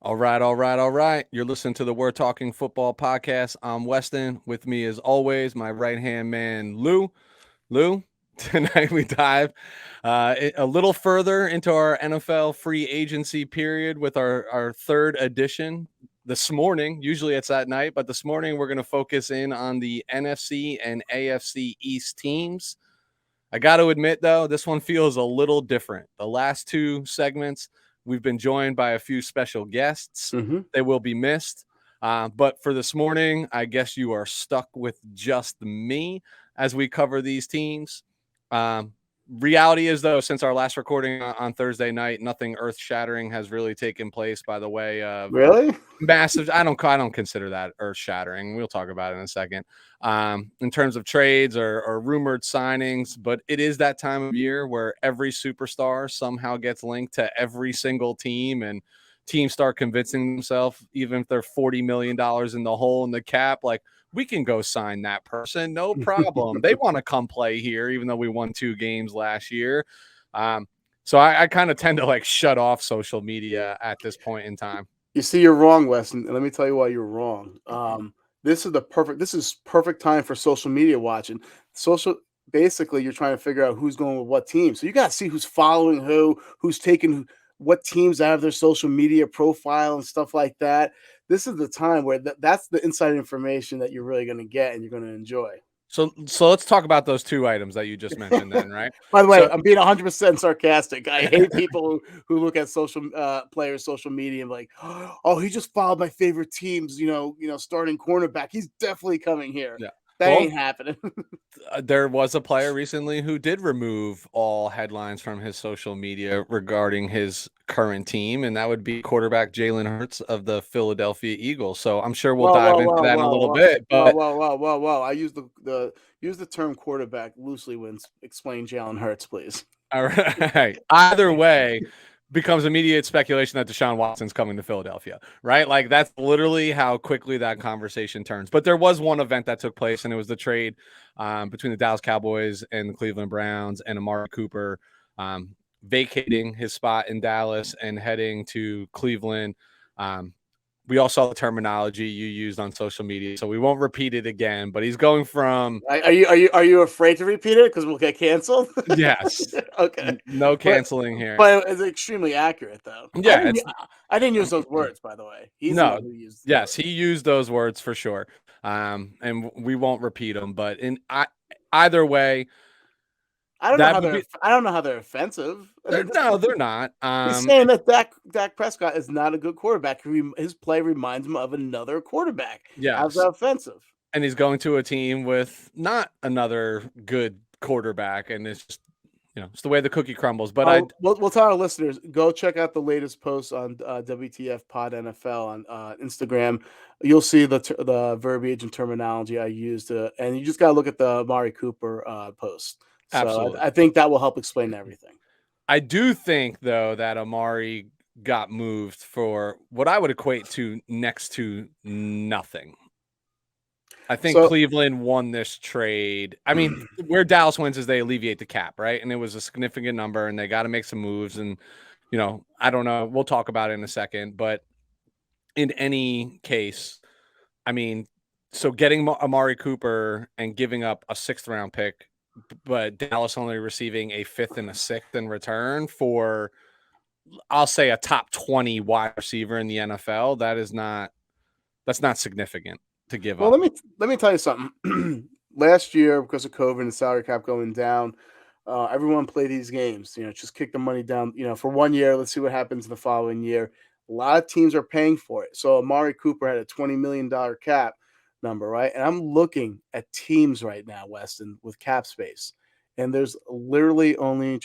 All right, all right, all right. You're listening to the We're Talking Football podcast. I'm Weston. With me, as always, my right-hand man, Lou. Lou, tonight we dive a little further into our NFL free agency period with our third edition this morning. Usually it's at night, but this morning we're going to focus in on the NFC and AFC East teams. I got to admit, though, this one feels a little different. The last two segments, we've been joined by a few special guests. They will be missed. But for this morning, I guess you are stuck with just me as we cover these teams. Reality is, though, since our last recording on Thursday night, nothing earth-shattering has really taken place by the way of massive. I don't consider that earth-shattering. We'll talk about it in a second. In terms of trades or rumored signings, but it is that time of year where every superstar somehow gets linked to every single team, and teams start convincing themselves, even if they're $40 million in the hole in the cap, like, we can go sign that person, no problem. They want to come play here, even though we won 2 games last year. So I kind of tend to like shut off social media at this point in time. You see, you're wrong, Weston. And let me tell you why you're wrong. This is perfect time for social media watching. Basically, you're trying to figure out who's going with what team. So you got to see who's following who's taking what teams out of their social media profile and stuff like that. This is the time where that's the inside information that you're really going to get and you're going to enjoy. So let's talk about those 2 items that you just mentioned then, right? By the way, I'm being 100% sarcastic. I hate people who look at players' social media and like, oh, he just followed my favorite teams, starting cornerback. He's definitely coming here. Yeah. That ain't happening. There was a player recently who did remove all headlines from his social media regarding his current team, and that would be quarterback Jalen Hurts of the Philadelphia Eagles. So I'm sure we'll dive into that in a little bit. But whoa. I use the term quarterback loosely when explain Jalen Hurts, please. All right. Either way, becomes immediate speculation that Deshaun Watson's coming to Philadelphia, right? Like, that's literally how quickly that conversation turns. But there was one event that took place, and it was the trade between the Dallas Cowboys and the Cleveland Browns, and Amari Cooper vacating his spot in Dallas and heading to Cleveland. We all saw the terminology you used on social media, so we won't repeat it again. But he's going from. Are you afraid to repeat it because we'll get canceled? Yes. Okay. No canceling here. But it's extremely accurate, though. Yeah. I didn't use those words, by the way. He used those words for sure. And we won't repeat them. But either way. I don't know how they're offensive. No, they're not. He's saying that Dak Prescott is not a good quarterback. His play reminds him of another quarterback. Yeah, how's that offensive? And he's going to a team with not another good quarterback, and it's just it's the way the cookie crumbles. But we'll tell our listeners, go check out the latest post on WTF Pod NFL on Instagram. You'll see the verbiage and terminology I used, and you just got to look at the Amari Cooper post. So absolutely. I think that will help explain everything. I do think, though, that Amari got moved for what I would equate to next to nothing. I think Cleveland won this trade. I mean, where Dallas wins is they alleviate the cap, right? And it was a significant number, and they got to make some moves. And, I don't know. We'll talk about it in a second. But in any case, I mean, so getting Amari Cooper and giving up a 6th-round pick, but Dallas only receiving a 5th and a 6th in return for, I'll say, a top 20 wide receiver in the NFL. That's not significant to give up. Well, let me tell you something. Last year, because of COVID and salary cap going down, everyone played these games. Just kick the money down. For 1 year, let's see what happens the following year. A lot of teams are paying for it. So Amari Cooper had a $20 million cap number, right? And I'm looking at teams right now, Weston, with cap space, and there's literally only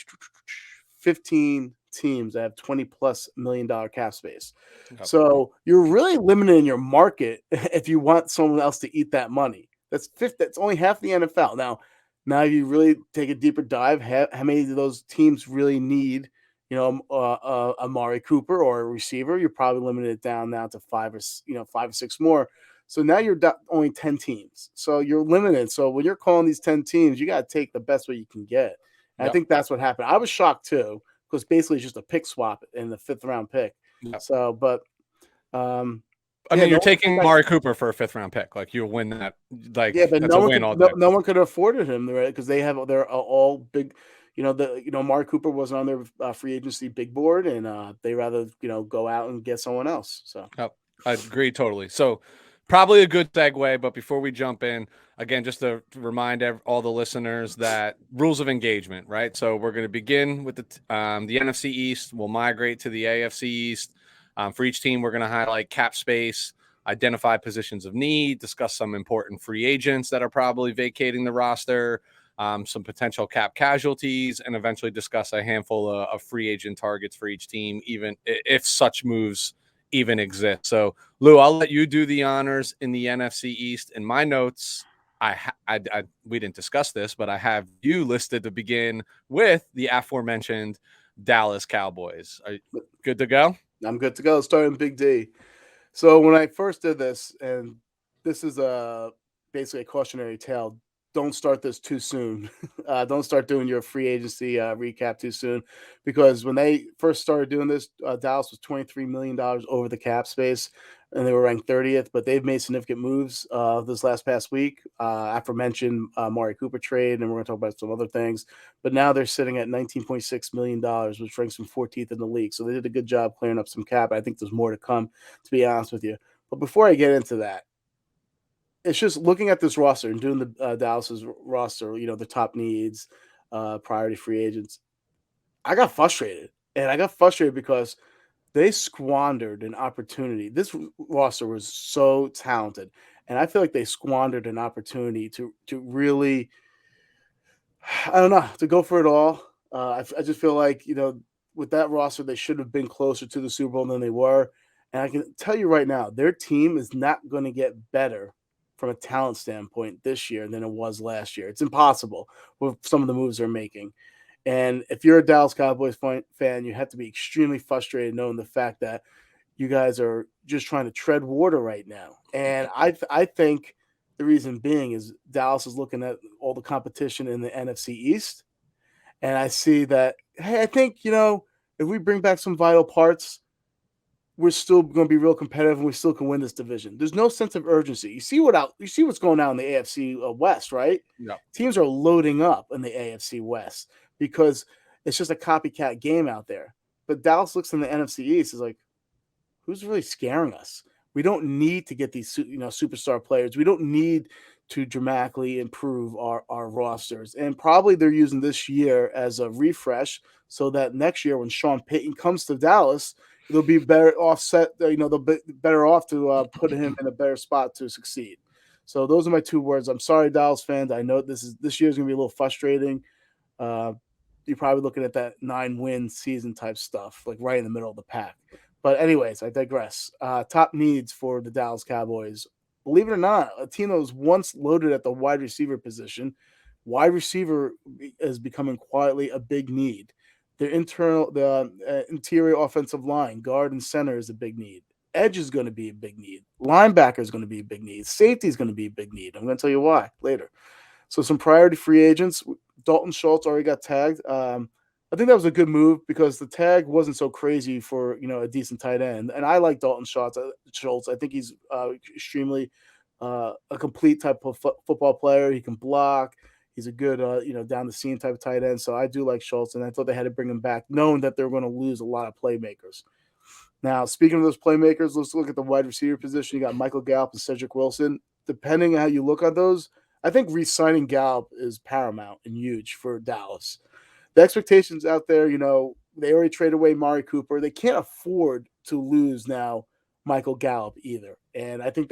15 teams that have $20+ million cap space. Okay. So you're really limiting your market if you want someone else to eat that money. That's only half the NFL. Now you really take a deeper dive. How many of those teams really need, Amari Cooper or a receiver? You're probably limited it down now to 5 or 6 more. So now you're only 10 teams. So you're limited. So when you're calling these 10 teams, you got to take the best way you can get. And I think that's what happened. I was shocked too, because basically it's just a pick swap in the 5th round pick. Yep. So, but I mean, you're taking Amari Cooper for a 5th-round pick. Like, you'll win that. Like, yeah, but that's a win all day. no one could have afforded him, right? Because they're all big. Amari Cooper wasn't on their free agency big board, and they rather go out and get someone else. So I agree totally. So probably a good segue. But before we jump in, again, just to remind all the listeners that rules of engagement, right? So we're going to begin with the NFC East. We'll migrate to the AFC East. For each team, we're going to highlight cap space, identify positions of need, discuss some important free agents that are probably vacating the roster, some potential cap casualties, and eventually discuss a handful of free agent targets for each team, even if such moves even exist. So, Lou, I'll let you do the honors in the NFC East. In my notes, we didn't discuss this, but I have you listed to begin with the aforementioned Dallas Cowboys. Are you good to go? I'm good to go. Starting Big D. So when I first did this, and this is basically a cautionary tale, don't start this too soon. Don't start doing your free agency recap too soon, because when they first started doing this, Dallas was $23 million over the cap space, and they were ranked 30th, but they've made significant moves this past week. Aforementioned Amari Cooper trade, and we're going to talk about some other things. But now they're sitting at $19.6 million, which ranks them 14th in the league. So they did a good job clearing up some cap. I think there's more to come, to be honest with you. But before I get into that, it's just looking at this roster and doing the Dallas's roster, the top needs, priority free agents. I got frustrated, and I got frustrated because they squandered an opportunity. This roster was so talented, and I feel like they squandered an opportunity to really, I don't know, to go for it all. I just feel like, with that roster, they should have been closer to the Super Bowl than they were. And I can tell you right now, their team is not going to get better from a talent standpoint this year than it was last year. It's impossible with some of the moves they're making. And if you're a Dallas Cowboys fan, you have to be extremely frustrated knowing the fact that you guys are just trying to tread water right now. And I think the reason being is Dallas is looking at all the competition in the NFC East. And I see that, hey, I think, if we bring back some vital parts, we're still going to be real competitive and we still can win this division. There's no sense of urgency. You see what's going on in the AFC West, right? Yeah. Teams are loading up in the AFC West because it's just a copycat game out there. But Dallas looks in the NFC East is like, who's really scaring us? We don't need to get these, superstar players. We don't need to dramatically improve our rosters. And probably they're using this year as a refresh so that next year when Sean Payton comes to Dallas, they'll be better offset. They'll be better off to put him in a better spot to succeed. So those are my 2 words. I'm sorry, Dallas fans. I know this year's going to be a little frustrating. You're probably looking at that 9-win season type stuff, like right in the middle of the pack. But anyways, I digress. Top needs for the Dallas Cowboys. Believe it or not, a team that was once loaded at the wide receiver position, wide receiver is becoming quietly a big need. The interior offensive line, guard and center is a big need. Edge is going to be a big need. Linebacker is going to be a big need. Safety is going to be a big need. I'm going to tell you why later. So some priority free agents. Dalton Schultz already got tagged. I think that was a good move because the tag wasn't so crazy for a decent tight end, and I like Dalton Schultz. I think he's extremely a complete type of football player. He can block. He's a good down the seam type of tight end. So I do like Schultz, and I thought they had to bring him back, knowing that they were going to lose a lot of playmakers. Now, speaking of those playmakers, let's look at the wide receiver position. You got Michael Gallup and Cedric Wilson. Depending on how you look at those, I think re-signing Gallup is paramount and huge for Dallas. The expectations out there, they already traded away Amari Cooper. They can't afford to lose now Michael Gallup either. And I think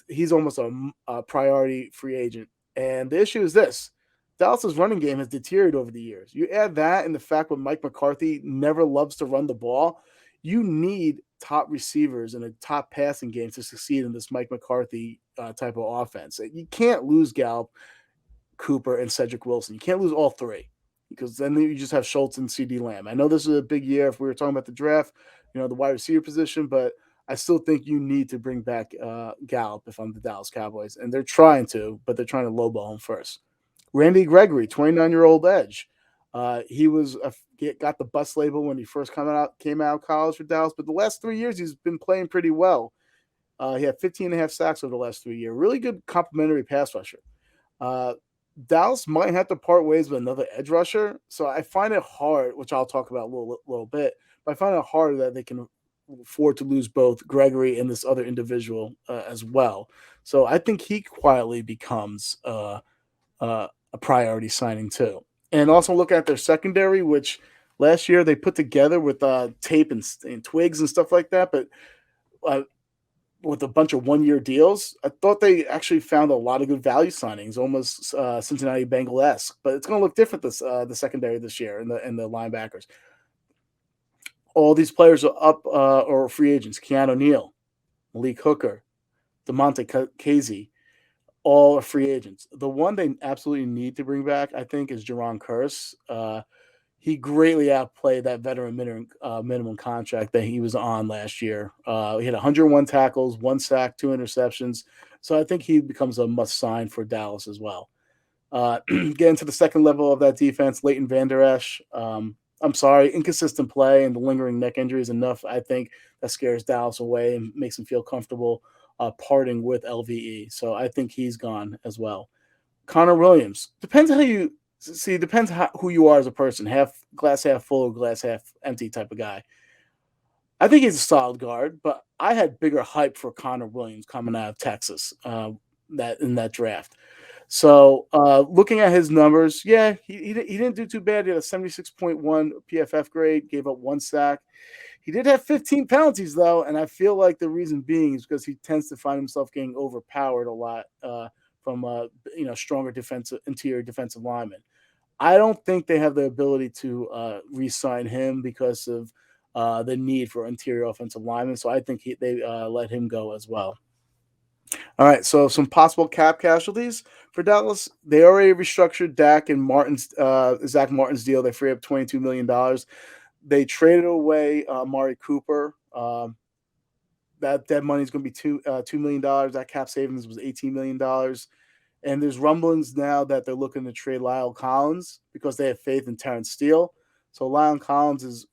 he's almost a priority free agent. And the issue is this. Dallas's running game has deteriorated over the years. You add that and the fact that Mike McCarthy never loves to run the ball, you need top receivers and a top passing game to succeed in this Mike McCarthy type of offense. You can't lose Gallup, Cooper, and Cedric Wilson. You can't lose all 3 because then you just have Schultz and CD Lamb. I know this is a big year if we were talking about the draft, the wide receiver position, but I still think you need to bring back Gallup if I'm the Dallas Cowboys. And they're trying to, but they're trying to lowball him first. Randy Gregory, 29-year-old edge. He got the bust label when he first came out of college for Dallas, but the last 3 years he's been playing pretty well. He had 15 and a half sacks over the last 3 years. Really good complementary pass rusher. Uh, Dallas might have to part ways with another edge rusher, so I find it hard, which I'll talk about a little bit. But I find it hard that they can afford to lose both Gregory and this other individual as well. So I think he quietly becomes a priority signing too. And also look at their secondary, which last year they put together with tape and twigs and stuff like that, but uh, with a bunch of 1 year deals, I thought they actually found a lot of good value signings, almost Cincinnati Bengal esque. But it's going to look different this the secondary this year and the linebackers. All these players are up or free agents: Keanu Neal, Malik Hooker, DeMonte Casey, all are free agents. The one they absolutely need to bring back, I think, is Jerron Curse. He greatly outplayed that veteran minimum contract that he was on last year. He had 101 tackles, 1 sack, 2 interceptions. So I think he becomes a must sign for Dallas as well. Getting to the second level of that defense, Leighton Vander Esch. I'm sorry, inconsistent play and the lingering neck injury is enough. I think that scares Dallas away and makes him feel comfortable parting with LVE. So I think he's gone as well. Connor Williams. Depends who you are as a person. Glass half full or glass half empty type of guy. I think he's a solid guard, but I had bigger hype for Connor Williams coming out of Texas that draft. So looking at his numbers, yeah, he didn't do too bad. He had a 76.1 PFF grade, gave up 1 sack. He did have 15 penalties, though, and I feel like the reason being is because he tends to find himself getting overpowered a lot from stronger interior defensive linemen. I don't think they have the ability to re-sign him because of the need for interior offensive linemen. So I think they let him go as well. All right, so some possible cap casualties for Dallas. They already restructured Zach Martin's deal. They free up $22 million. They traded away Amari Cooper. That dead money is going to be $2 million. That cap savings was $18 million. And there's rumblings now that they're looking to trade Lyle Collins because they have faith in Terrence Steele. So Lyle Collins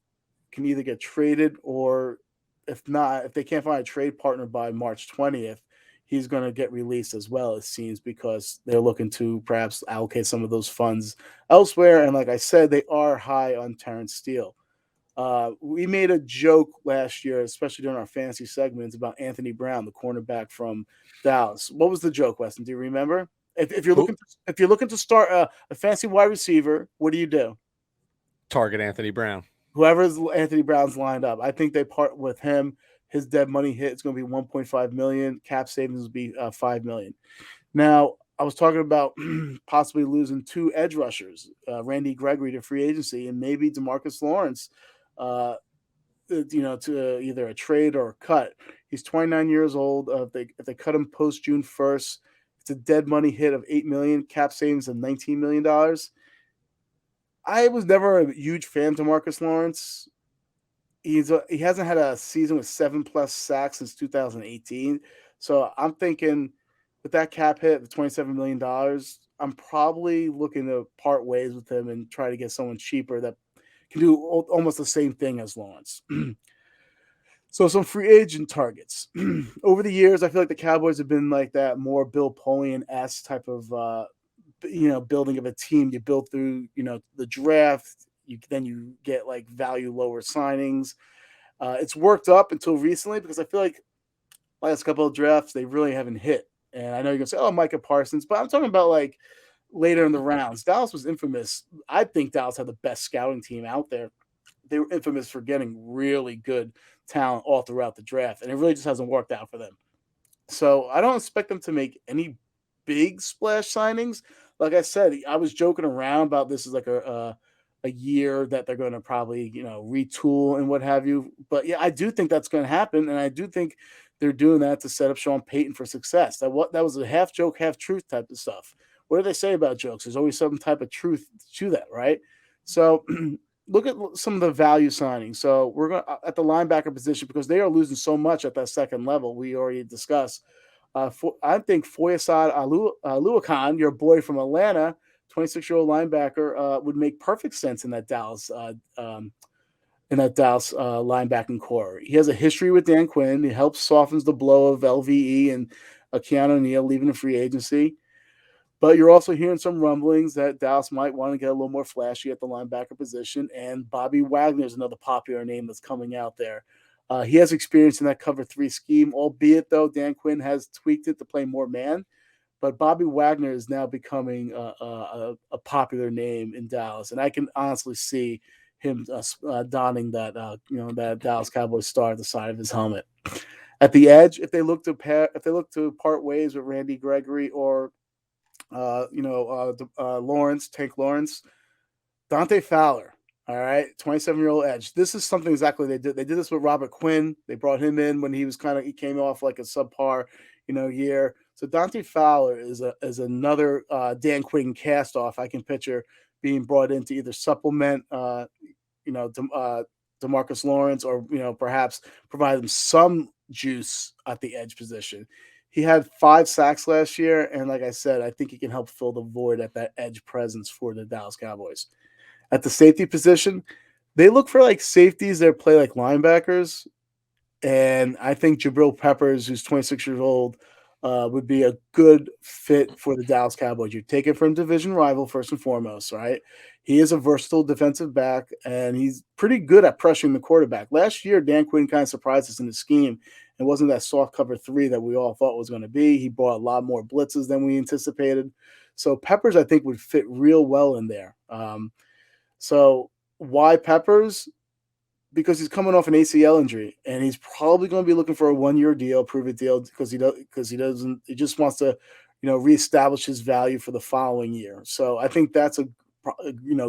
can either get traded, or if they can't find a trade partner by March 20th, he's going to get released as well, it seems, because they're looking to perhaps allocate some of those funds elsewhere. And like I said, they are high on Terrence Steele. We made a joke last year, especially during our fantasy segments, about Anthony Brown, the cornerback from Dallas. What was the joke, Weston? Do you remember? If you're looking to start a fantasy wide receiver, what do? Target Anthony Brown. Whoever's Anthony Brown's lined up, I think they part with him. His dead money hit is going to be $1.5 million. Cap savings will be $5 million. Now, I was talking about possibly losing 2 edge rushers, Randy Gregory to free agency, and maybe DeMarcus Lawrence, to either a trade or a cut. He's 29 years old. If they cut him post June 1st, it's a dead money hit of $8 million, cap savings of $19 million. I was never a huge fan of DeMarcus Lawrence. He hasn't had a season with 7+ sacks since 2018. So I'm thinking with that cap hit of $27 million, I'm probably looking to part ways with him and try to get someone cheaper that can do almost the same thing as Lawrence. So some free agent targets. Over the years, I feel like the Cowboys have been like that more Bill Polian-esque type of building of a team. You build through, the draft. Then you get like value lower signings. It's worked up until recently because I feel like last couple of drafts they really haven't hit. And I know you're gonna say, "Oh, Micah Parsons," but I'm talking about like later in the rounds. Dallas was infamous. I think Dallas had the best scouting team out there. They were infamous for getting really good talent all throughout the draft, and it really just hasn't worked out for them. So I don't expect them to make any big splash signings. Like I said, I was joking around about this is like a year that they're going to probably retool and what have you. But yeah, I do think that's going to happen, and I do think they're doing that to set up Sean Payton for success. That was a half joke, half truth type of stuff. What do they say about jokes? There's always some type of truth to that, right? So look at some of the value signings. So we're going at the linebacker position because they are losing so much at that second level. We already discussed. I think Foyesade Aluakan, your boy from Atlanta, 26-year-old linebacker, would make perfect sense in that Dallas linebacking core. He has a history with Dan Quinn. He helps softens the blow of LVE and Keanu Neal leaving the free agency. But you're also hearing some rumblings that Dallas might want to get a little more flashy at the linebacker position, and Bobby Wagner is another popular name that's coming out there. He has experience in that cover 3 scheme, albeit, though, Dan Quinn has tweaked it to play more man. But Bobby Wagner is now becoming a popular name in Dallas, and I can honestly see him donning that Dallas Cowboys star at the side of his helmet. At the edge, if they look to part ways with Randy Gregory or Tank Lawrence, Dante Fowler. All right, 27-year-old edge. This is something exactly they did. They did this with Robert Quinn. They brought him in when he came off like a subpar, year. So Dante Fowler is another Dan Quinn cast off. I can picture being brought in to either supplement, Demarcus Lawrence, or perhaps provide them some juice at the edge position. He had 5 sacks last year, and like I said, I think he can help fill the void at that edge presence for the Dallas Cowboys. At the safety position, they look for like safeties that play like linebackers, and I think Jabril Peppers, who's 26 years old, would be a good fit for the Dallas Cowboys. You take it from division rival first and foremost, right? He is a versatile defensive back, and he's pretty good at pressuring the quarterback. Last year, Dan Quinn kind of surprised us in the scheme. It wasn't that soft cover 3 that we all thought was going to be. He brought a lot more blitzes than we anticipated. So Peppers, I think, would fit real well in there. So why Peppers? Because he's coming off an ACL injury, and he's probably going to be looking for a 1-year deal, prove-it deal, because he just wants to, reestablish his value for the following year. So I think that's a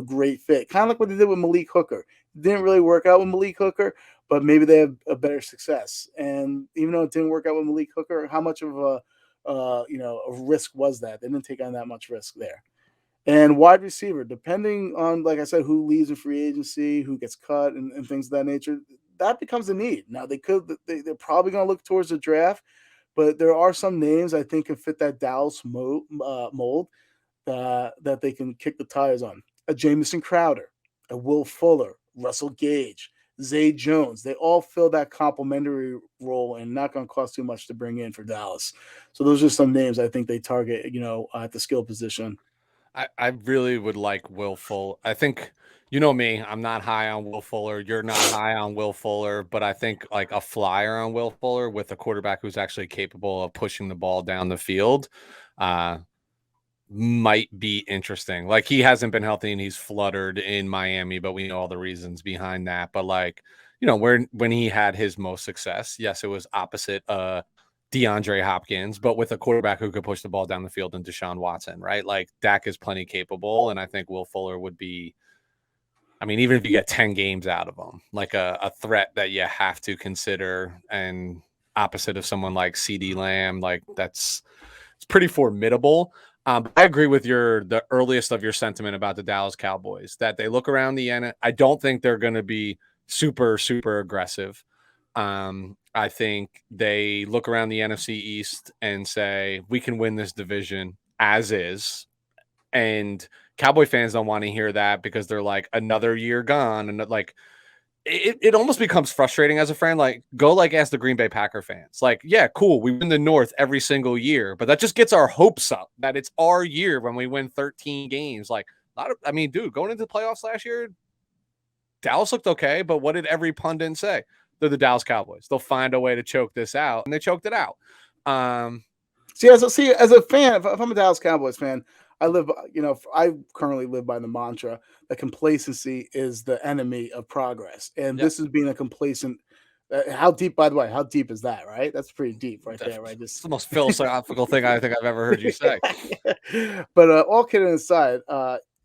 great fit, kind of like what they did with Malik Hooker. It didn't really work out with Malik Hooker, but maybe they have a better success. And even though it didn't work out with Malik Hooker, how much of a risk was that? They didn't take on that much risk there. And wide receiver, depending on, like I said, who leaves in free agency, who gets cut, and things of that nature, that becomes a need. Now, they're probably going to look towards the draft, but there are some names I think can fit that Dallas mold that they can kick the tires on. A Jameson Crowder, a Will Fuller, Russell Gage, Zay Jones. They all fill that complementary role and not going to cost too much to bring in for Dallas. So those are some names I think they target, at the skill position. I really would like Will Fuller. I think, me, I'm not high on Will Fuller. You're not high on Will Fuller, but I think like a flyer on Will Fuller with a quarterback who's actually capable of pushing the ball down the field might be interesting. Like, he hasn't been healthy and he's fluttered in Miami, but we know all the reasons behind that. But like, when he had his most success, yes, it was opposite DeAndre Hopkins, but with a quarterback who could push the ball down the field, and Deshaun Watson, right? Like, Dak is plenty capable, and I think Will Fuller would be, even if you get 10 games out of him, like a threat that you have to consider, and opposite of someone like CeeDee Lamb, like it's pretty formidable. I agree with the earliest of your sentiment about the Dallas Cowboys, that they look around the end. I don't think they're going to be super, super aggressive. I think they look around the NFC East and say, we can win this division as is. And Cowboy fans don't want to hear that, because they're like, another year gone. And like, it almost becomes frustrating as a fan. Like, go ask the Green Bay Packer fans. Like, yeah, cool, we win the North every single year, but that just gets our hopes up that it's our year when we win 13 games. Like, dude, going into the playoffs last year, Dallas looked okay, but what did every pundit say? They're the Dallas Cowboys. They'll find a way to choke this out, and they choked it out. As a fan, if I'm a Dallas Cowboys fan, I currently live by the mantra that complacency is the enemy of progress, and This is being a complacent. How deep, by the way? How deep is that? Right, that's pretty deep, right there. Right, it's the most philosophical thing I think I've ever heard you say. But all kidding aside,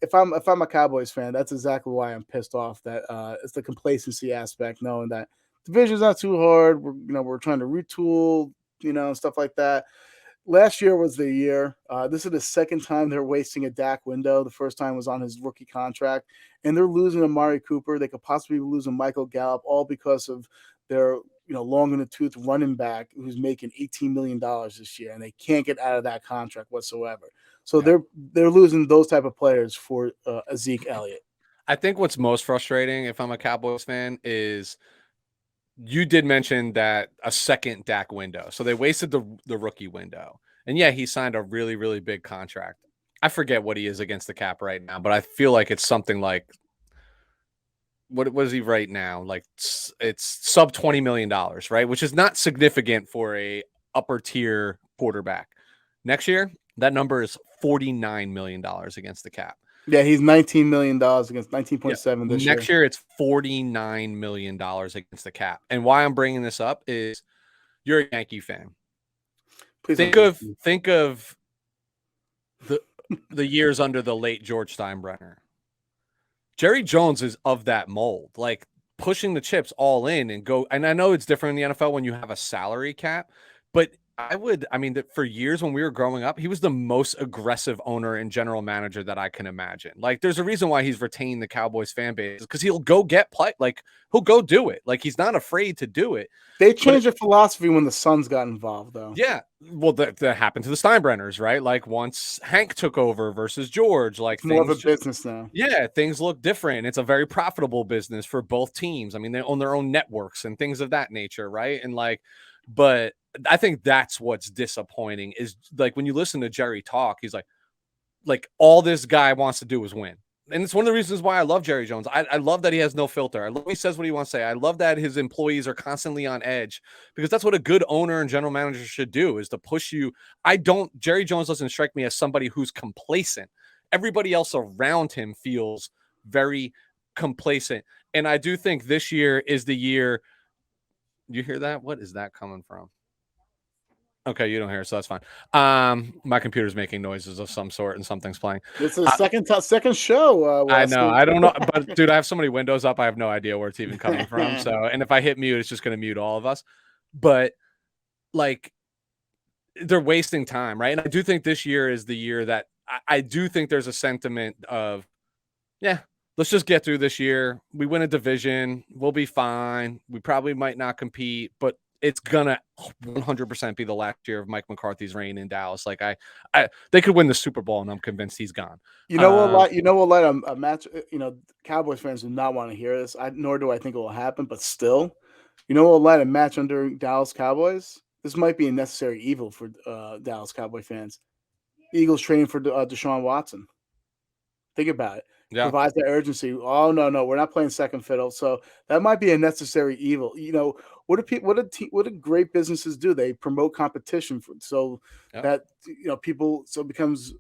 if I'm a Cowboys fan, that's exactly why I'm pissed off. That it's the complacency aspect, knowing that division's not too hard. We're trying to retool, stuff like that. Last year was the year. This is the second time they're wasting a Dak window. The first time was on his rookie contract, and they're losing Amari Cooper. They could possibly be losing Michael Gallup, all because of their long in the tooth running back who's making $18 million this year, and they can't get out of that contract whatsoever. So they're losing those type of players for Zeke Elliott. I think what's most frustrating, if I'm a Cowboys fan, is you did mention that a second Dak window. So they wasted the rookie window. And yeah, he signed a really, really big contract. I forget what he is against the cap right now, but I feel like it's something like, what is he right now? Like it's sub $20 million, right? Which is not significant for a upper tier quarterback. Next year, that number is $49 million against the cap. Yeah, he's $19 million against 19.7 this year. Next year, it's $49 million against the cap. And why I'm bringing this up is you're a Yankee fan. Please think of the years under the late George Steinbrenner. Jerry Jones is of that mold, like pushing the chips all in and go. And I know it's different in the NFL when you have a salary cap, but that for years when we were growing up, he was the most aggressive owner and general manager that I can imagine. Like, there's a reason why he's retained the Cowboys fan base, because he'll go get play. Like, he'll go do it. Like, he's not afraid to do it. They changed their philosophy when the Suns got involved, though. Yeah. Well, that happened to the Steinbrenners, right? Like, once Hank took over versus George, like, it's more of a business now. Yeah, things look different. It's a very profitable business for both teams. I mean, they own their own networks and things of that nature, right? And but I think that's what's disappointing is, like, when you listen to Jerry talk, he's like all this guy wants to do is win. And it's one of the reasons why I love Jerry Jones. I love that he has no filter. I love he says what he wants to say. I love that his employees are constantly on edge, because that's what a good owner and general manager should do, is to push you. Jerry Jones doesn't strike me as somebody who's complacent. Everybody else around him feels very complacent. And I do think this year is the year. You hear that? What is that coming from? Okay, you don't hear it, so that's fine. My computer's making noises of some sort and something's playing. It's a second show. I know. I don't know. But, dude, I have so many windows up. I have no idea where it's even coming from. So, and if I hit mute, it's just going to mute all of us. But, like, they're wasting time, right? And I do think this year is the year that I do think there's a sentiment of, yeah, let's just get through this year. We win a division. We'll be fine. We probably might not compete, but it's gonna 100% be the last year of Mike McCarthy's reign in Dallas. Like they could win the Super Bowl, and I'm convinced he's gone. You know what? A match. Cowboys fans do not want to hear this. Nor do I think it will happen. But still, you know what? Let a match under Dallas Cowboys. This might be a necessary evil for Dallas Cowboy fans. Eagles training for Deshaun Watson. Think about it. Yeah. Provides that urgency. Oh no, we're not playing second fiddle. So that might be a necessary evil. What do great businesses do? They promote competition that people. So it becomes.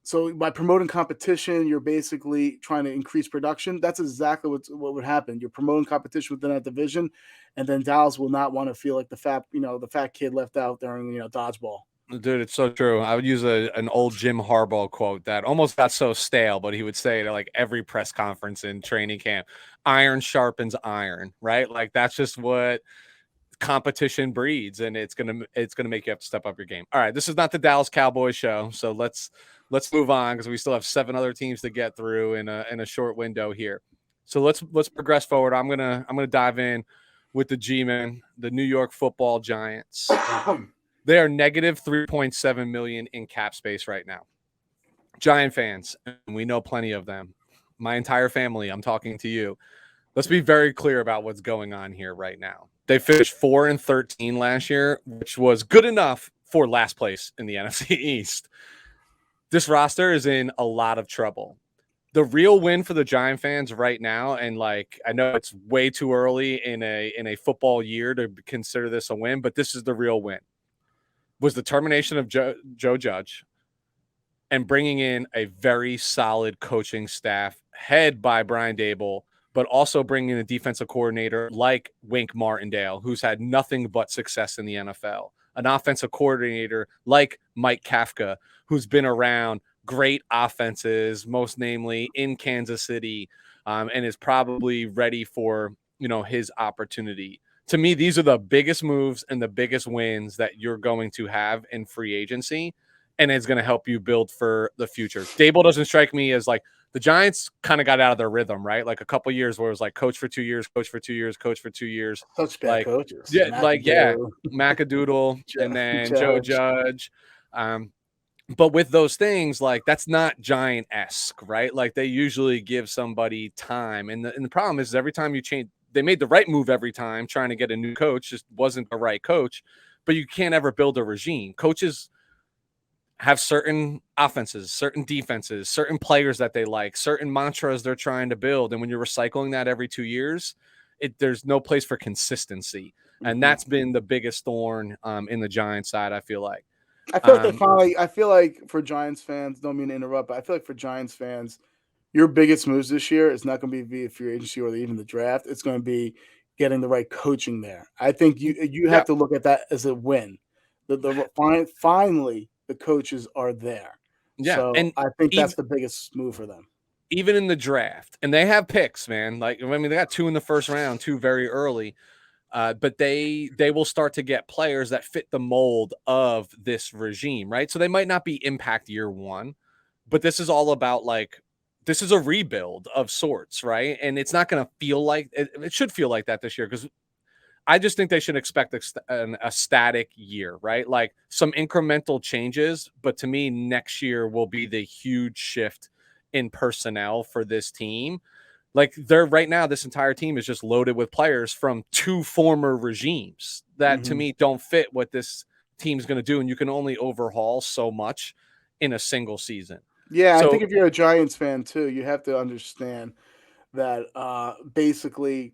So by promoting competition, you're basically trying to increase production. That's exactly what would happen. You're promoting competition within that division, and then Dallas will not want to feel like the fat kid left out during dodgeball. Dude, it's so true. I would use an old Jim Harbaugh quote that almost got so stale, but he would say it at like every press conference in training camp: iron sharpens iron, right? Like, that's just what competition breeds, and it's gonna make you have to step up your game. All right, this is not the Dallas Cowboys show, so let's move on, because we still have 7 other teams to get through in a short window here. So let's progress forward. I'm gonna dive in with the G-men, the New York Football Giants. They are negative $3.7 million in cap space right now. Giant fans, and we know plenty of them. My entire family, I'm talking to you. Let's be very clear about what's going on here right now. They finished 4-13 last year, which was good enough for last place in the NFC East. This roster is in a lot of trouble. The real win for the Giant fans right now, and like, I know it's way too early in a football year to consider this a win, but this is the real win, was the termination of Joe Judge and bringing in a very solid coaching staff head by Brian Daboll, but also bringing in a defensive coordinator like Wink Martindale, who's had nothing but success in the NFL, an offensive coordinator like Mike Kafka, who's been around great offenses, most namely in Kansas City, and is probably ready for his opportunity. To me, these are the biggest moves and the biggest wins that you're going to have in free agency, and it's going to help you build for the future. Daboll doesn't strike me as like The Giants kind of got out of their rhythm, right? Like a couple years where it was like coach for 2 years, coach for 2 years, coach for 2 years. Such bad Like, coaches. yeah, McAdoo, McAdoodle, and then Joe Judge. Judge. But with those things, like that's not Giant-esque, right? Like they usually give somebody time. And the problem is every time you change, they made the right move every time trying to get a new coach, just wasn't the right coach. But you can't ever build a regime. Coaches have certain offenses, certain defenses, certain players that they like, certain mantras they're trying to build. And when you're recycling that every 2 years, there's no place for consistency. And that's been the biggest thorn in the Giants side, I feel like. I feel like they finally. I feel like for Giants fans, don't mean to interrupt, but I feel like for Giants fans, your biggest moves this year is not going to be via free agency or even the draft. It's going to be getting the right coaching there. I think you have to look at that as a win. Finally the coaches are there. Yeah, So and I think that's the biggest move for them. Even in the draft, and they have picks, man. Like I mean, they got 2 in the first round, 2 very early. But they will start to get players that fit the mold of this regime, right? So they might not be impact year 1, but this is all about like this is a rebuild of sorts, right? And it's not going to feel like it should feel like that this year because I just think they should expect a static year, right? Like some incremental changes, but to me, next year will be the huge shift in personnel for this team. Like they're right now, this entire team is just loaded with players from 2 former regimes that to me don't fit what this team's going to do. And you can only overhaul so much in a single season. Yeah, So, I think if you're a Giants fan too, you have to understand that basically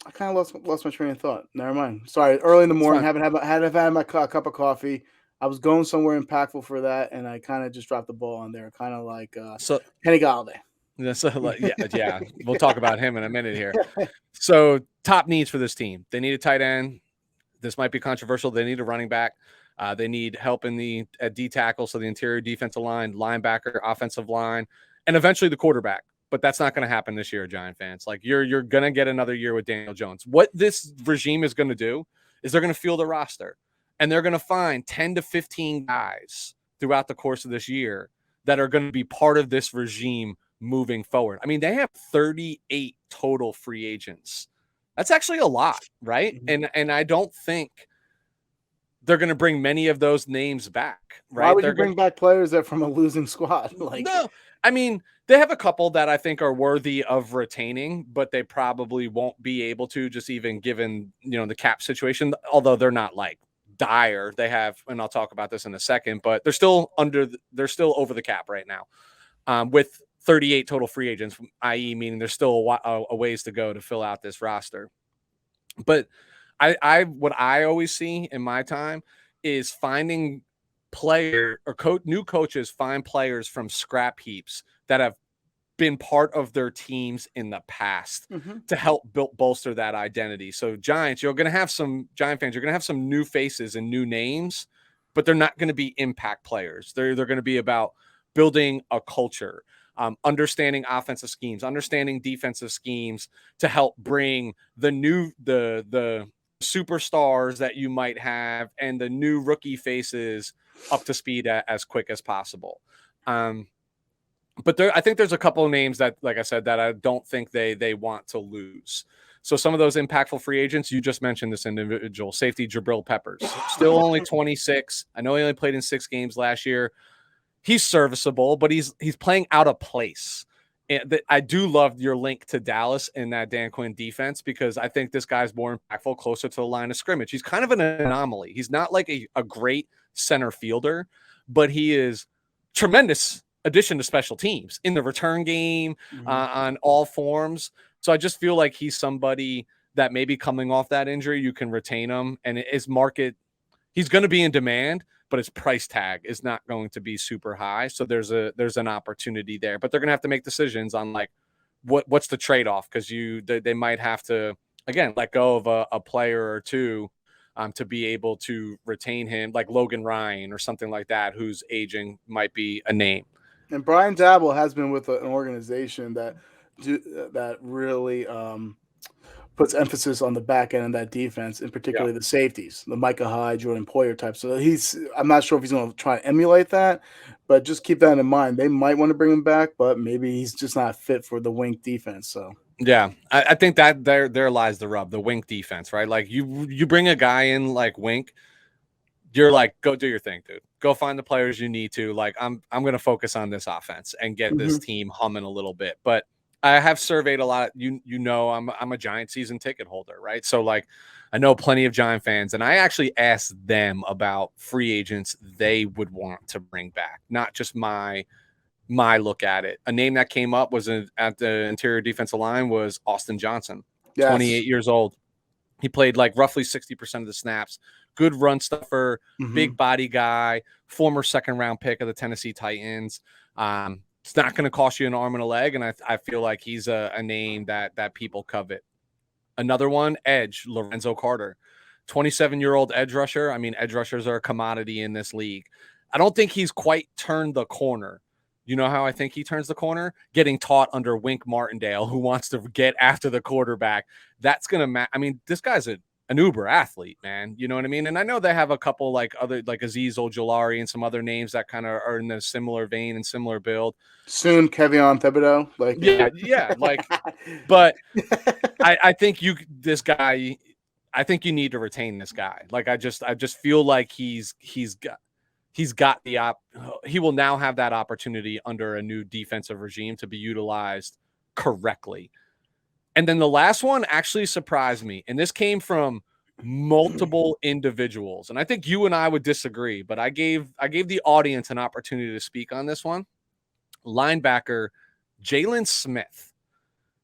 I kind of lost my train of thought. Never mind. Sorry. Early in the morning, haven't had my cup of coffee. I was going somewhere impactful for that, and I kind of just dropped the ball on there, kind of like Kenny Galladay. Yeah, we'll talk about him in a minute here. So top needs for this team. They need a tight end. This might be controversial. They need a running back. They need help in the D tackle, so the interior defensive line, linebacker, offensive line, and eventually the quarterback. But that's not going to happen this year, Giant fans. Like you're going to get another year with Daniel Jones. What this regime is going to do is they're going to field a roster, and they're going to find 10 to 15 guys throughout the course of this year that are going to be part of this regime moving forward. I mean, they have 38 total free agents. That's actually a lot, right? And I don't think they're going to bring many of those names back, right? Why would you bring back players that from a losing squad? No, I mean, they have a couple that I think are worthy of retaining, but they probably won't be able to just even given, the cap situation, although they're not like dire. They have, and I'll talk about this in a second, but they're still over the cap right now with 38 total free agents, i.e. meaning there's still a ways to go to fill out this roster. But what I always see in my time is finding new coaches find players from scrap heaps that have been part of their teams in the past to help bolster that identity. So Giants, you're going to have some Giant fans, you're going to have some new faces and new names, but they're not going to be impact players. They're going to be about building a culture, understanding offensive schemes, understanding defensive schemes to help bring the superstars that you might have and the new rookie faces up to speed as quick as possible. But I think there's a couple of names that, like I said, that I don't think they want to lose. So some of those impactful free agents, you just mentioned this individual, safety Jabril Peppers, still only 26. I know he only played in 6 games last year. He's serviceable, but he's playing out of place. And I do love your link to Dallas in that Dan Quinn defense because I think this guy's more impactful closer to the line of scrimmage. He's kind of an anomaly. He's not like a great center fielder, but he is tremendous addition to special teams in the return game on all forms. So I just feel like he's somebody that maybe coming off that injury, you can retain him, and he's going to be in demand, but his price tag is not going to be super high. So there's an opportunity there, but they're going to have to make decisions on like what's the trade-off. Cause they might have to, again, let go of a player or two to be able to retain him, like Logan Ryan or something like that, who's aging might be a name. And Brian Dabble has been with an organization that really puts emphasis on the back end of that defense, and particularly the safeties, the Micah Hyde, Jordan Poyer type. So I'm not sure if he's going to try to emulate that, but just keep that in mind. They might want to bring him back, but maybe he's just not fit for the wink defense. So Yeah, I think that there lies the rub, the wink defense, right? Like you bring a guy in like Wink, you're like, go do your thing, dude. Go find the players you need to. Like, I'm gonna focus on this offense and get this team humming a little bit. But I have surveyed a lot. I'm a Giant season ticket holder, right? So like, I know plenty of Giant fans, and I actually asked them about free agents they would want to bring back, not just my look at it. A name that came up was at the interior defensive line was Austin Johnson, 28 years old. He played like roughly 60% of the snaps. Good run stuffer, big body guy, former second-round pick of the Tennessee Titans. It's not going to cost you an arm and a leg, and I feel like he's a name that people covet. Another one, edge, Lorenzo Carter, 27-year-old edge rusher. I mean, edge rushers are a commodity in this league. I don't think he's quite turned the corner. You know how I think he turns the corner? Getting taught under Wink Martindale, who wants to get after the quarterback. That's going to I mean, this guy's an uber athlete, man. You know what I mean? And I know they have a couple like Azeez Ojulari and some other names that kind of are in a similar vein and similar build. Soon, Kevion Thibodeau. Like, yeah. Like, but I think I think you need to retain this guy. Like, I just feel like he will now have that opportunity under a new defensive regime to be utilized correctly. And then the last one actually surprised me. And this came from multiple individuals. And I think you and I would disagree, but I gave the audience an opportunity to speak on this one. Linebacker Jalen Smith.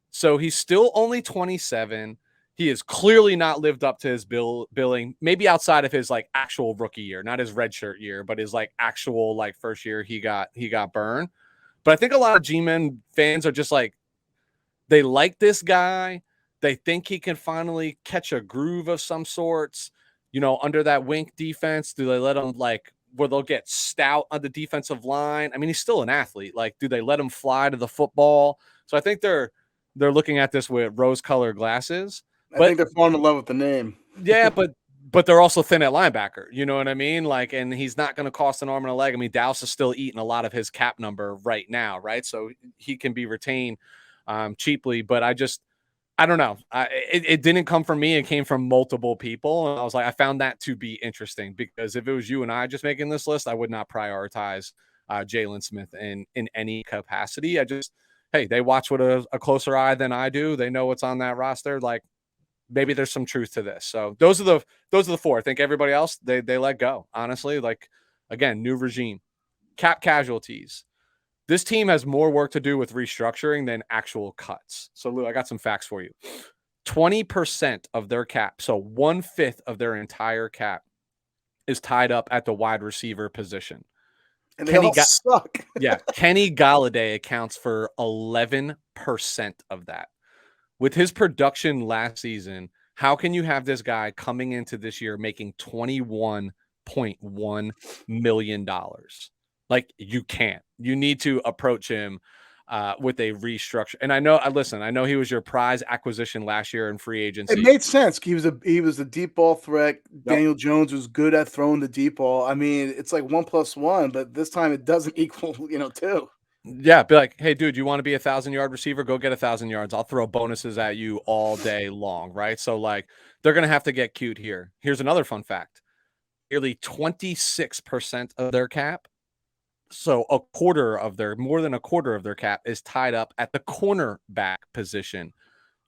So he's still only 27. He has clearly not lived up to his billing, maybe outside of his like actual rookie year, not his redshirt year, but his like actual like first year he got burned. But I think a lot of G-Men fans are just like, they like this guy. They think he can finally catch a groove of some sorts, you know, under that Wink defense. Do they let him like where they'll get stout on the defensive line? I mean, he's still an athlete. Like, do they let him fly to the football? So I think they're looking at this with rose-colored glasses. I think they're falling in love with the name. Yeah, but they're also thin at linebacker. You know what I mean? Like, and he's not going to cost an arm and a leg. I mean, Dallas is still eating a lot of his cap number right now, right? So he can be retained cheaply. But I don't know. It didn't come from me. It came from multiple people. And I was like, I found that to be interesting because if it was you and I just making this list, I would not prioritize Jalen Smith in any capacity. Hey, they watch with a closer eye than I do. They know what's on that roster. Like, maybe there's some truth to this. So those are the four. I think everybody else, they let go. Honestly, like, again, new regime. Cap casualties. This team has more work to do with restructuring than actual cuts. So, Lou, I got some facts for you. 20% of their cap, so 1/5 of their entire cap, is tied up at the wide receiver position. And they all suck. Yeah, Kenny Golladay accounts for 11% of that. With his production last season, how can you have this guy coming into this year making $21.1 million? Like, you can't. You need to approach him with a restructure. And I know he was your prize acquisition last year in free agency. It made sense. He was a deep ball threat. Yep. Daniel Jones was good at throwing the deep ball. I mean, it's like 1 + 1, but this time it doesn't equal, 2. Yeah, be like, hey, dude, you want to be a 1,000-yard receiver? Go get 1,000 yards. I'll throw bonuses at you all day long, right? So, like, they're going to have to get cute here. Here's another fun fact. Nearly 26% of their cap, so more than a quarter of their cap is tied up at the cornerback position.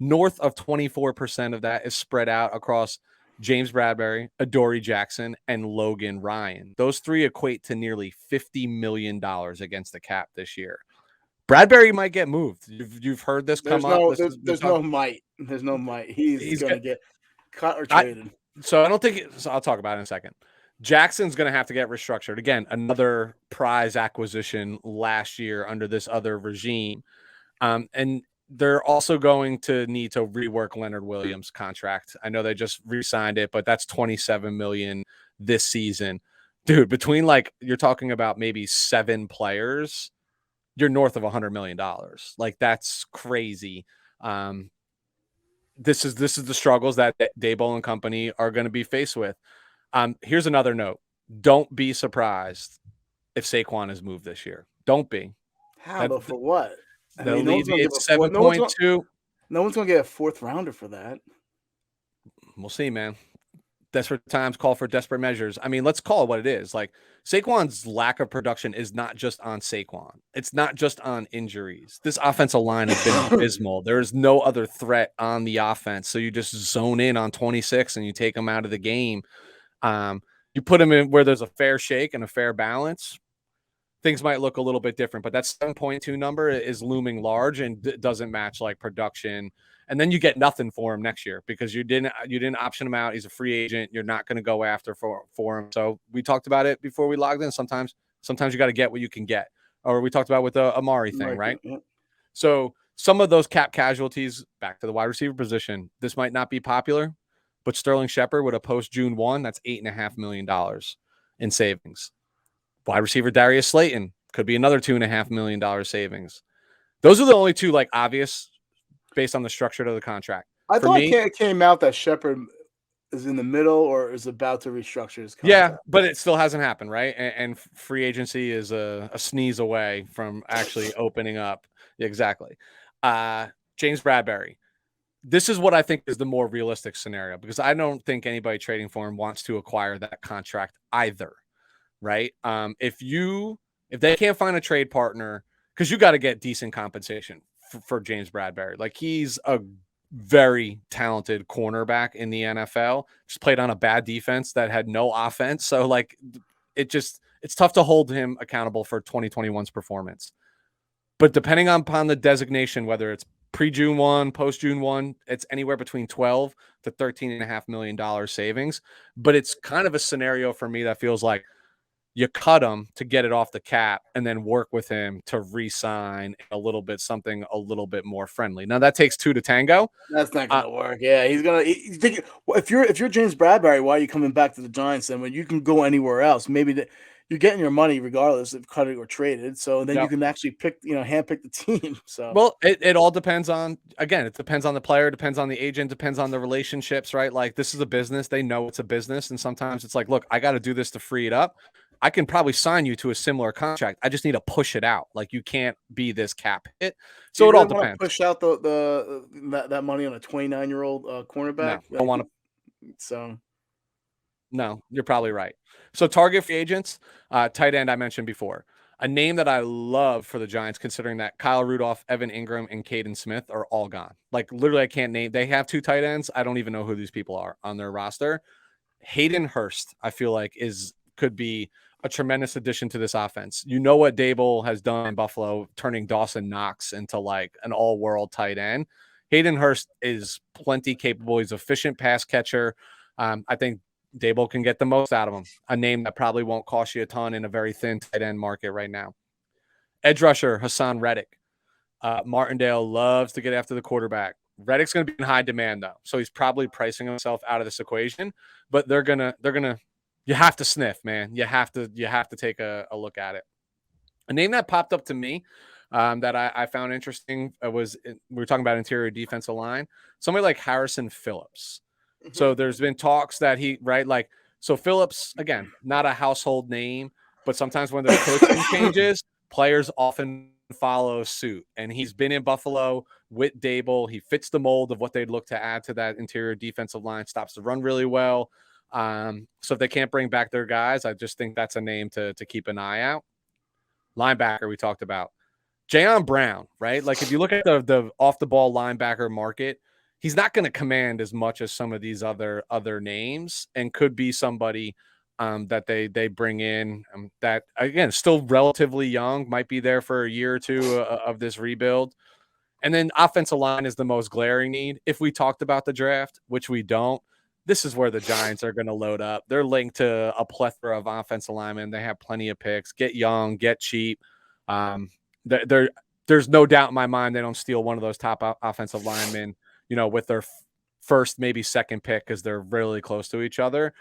North of 24% of that is spread out across James Bradbury, Adoree Jackson, and Logan Ryan. Those three equate to nearly $50 million against the cap this year. Bradbury might get moved. You've heard this come up. There's no might. There's no might. He's going to get cut or traded. So I don't think – so I'll talk about it in a second. Jackson's going to have to get restructured. Again, another prize acquisition last year under this other regime. And they're also going to need to rework Leonard Williams' contract. I know they just re-signed it, but that's $27 million this season. Dude, between like you're talking about maybe 7 players, you're north of $100 million. Like, that's crazy. this is the struggles that Daboll and company are going to be faced with. Here's another note. Don't be surprised if Saquon is moved this year. Don't be. How, but for what? I They'll mean, no one's leave gonna you give at a fourth. 7.2. No one's gonna get a fourth rounder for that. We'll see, man. Desperate times call for desperate measures. I mean, let's call it what it is. Like, Saquon's lack of production is not just on Saquon. It's not just on injuries. This offensive line has been abysmal. There is no other threat on the offense. So you just zone in on 26 and you take them out of the game. You put them in where there's a fair shake and a fair balance. Things might look a little bit different, but that 7.2 number is looming large and doesn't match like production. And then you get nothing for him next year because you didn't option him out. He's a free agent. You're not going to go after for him. So we talked about it before we logged in. Sometimes you got to get what you can get. Or we talked about with the Amari thing, right? Yeah. So some of those cap casualties, back to the wide receiver position, this might not be popular, but Sterling Shepard with a post June 1, that's $8.5 million in savings. Wide receiver Darius Slayton could be another $2.5 million savings. Those are the only two like obvious based on the structure of the contract. I thought it came out that Shepard is in the middle or is about to restructure his contract. Yeah, but it still hasn't happened, right? And free agency is a sneeze away from actually opening up. Exactly. James Bradberry. This is what I think is the more realistic scenario because I don't think anybody trading for him wants to acquire that contract either, right? If they can't find a trade partner, because you got to get decent compensation for James Bradberry. Like, he's a very talented cornerback in the NFL, just played on a bad defense that had no offense. So like it's tough to hold him accountable for 2021's performance. But depending upon the designation, whether it's pre-June 1, post-June 1, it's anywhere between $12 to $13.5 million savings. But it's kind of a scenario for me that feels like you cut him to get it off the cap and then work with him to re-sign something a little bit more friendly. Now that takes two to tango. That's not going to work. Yeah, he's thinking, if you're James Bradberry, why are you coming back to the Giants then when you can go anywhere else? Maybe you're getting your money regardless of cutting or traded. So then you can actually handpick the team. So well, it all depends on, again, it depends on the player, depends on the agent, depends on the relationships, right? Like, this is a business. They know it's a business. And sometimes it's like, look, I got to do this to free it up. I can probably sign you to a similar contract. I just need to push it out. Like, you can't be this cap hit. So it all depends. Push out that money on a 29-year-old cornerback. No, don't want to. So no, you're probably right. So target free agents, tight end I mentioned before. A name that I love for the Giants, considering that Kyle Rudolph, Evan Ingram, and Caden Smith are all gone. Like, literally, I can't name. They have two tight ends. I don't even know who these people are on their roster. Hayden Hurst, I feel like, could be a tremendous addition to this offense. You know what Daboll has done in Buffalo, turning Dawson Knox into like an all-world tight end. Hayden Hurst is plenty capable. He's an efficient pass catcher. I think Daboll can get the most out of him. A name that probably won't cost you a ton in a very thin tight end market right now. Edge rusher Hassan Reddick. Martindale loves to get after the quarterback. Reddick's going to be in high demand though, so he's probably pricing himself out of this equation. But they're gonna. You have to sniff, man. You have to take a look at it. A name that popped up to me that I found interesting was, we were talking about interior defensive line. Somebody like Harrison Phillips. So there's been talks that so Phillips, again, not a household name, but sometimes when there's coaching changes, players often follow suit. And he's been in Buffalo with Daboll. He fits the mold of what they'd look to add to that interior defensive line, stops the run really well. So if they can't bring back their guys, I just think that's a name to keep an eye out. Linebacker we talked about. Jayon Brown, right? Like, if you look at the off the ball linebacker market, he's not going to command as much as some of these other names, and could be somebody that they bring in that, again, still relatively young, might be there for a year or two of this rebuild. And then offensive line is the most glaring need. If we talked about the draft, which we don't, this is where the Giants are going to load up. They're linked to a plethora of offensive linemen. They have plenty of picks. Get young, get cheap. There's no doubt in my mind they don't steal one of those top offensive linemen, with their first, maybe second pick because they're really close to each other.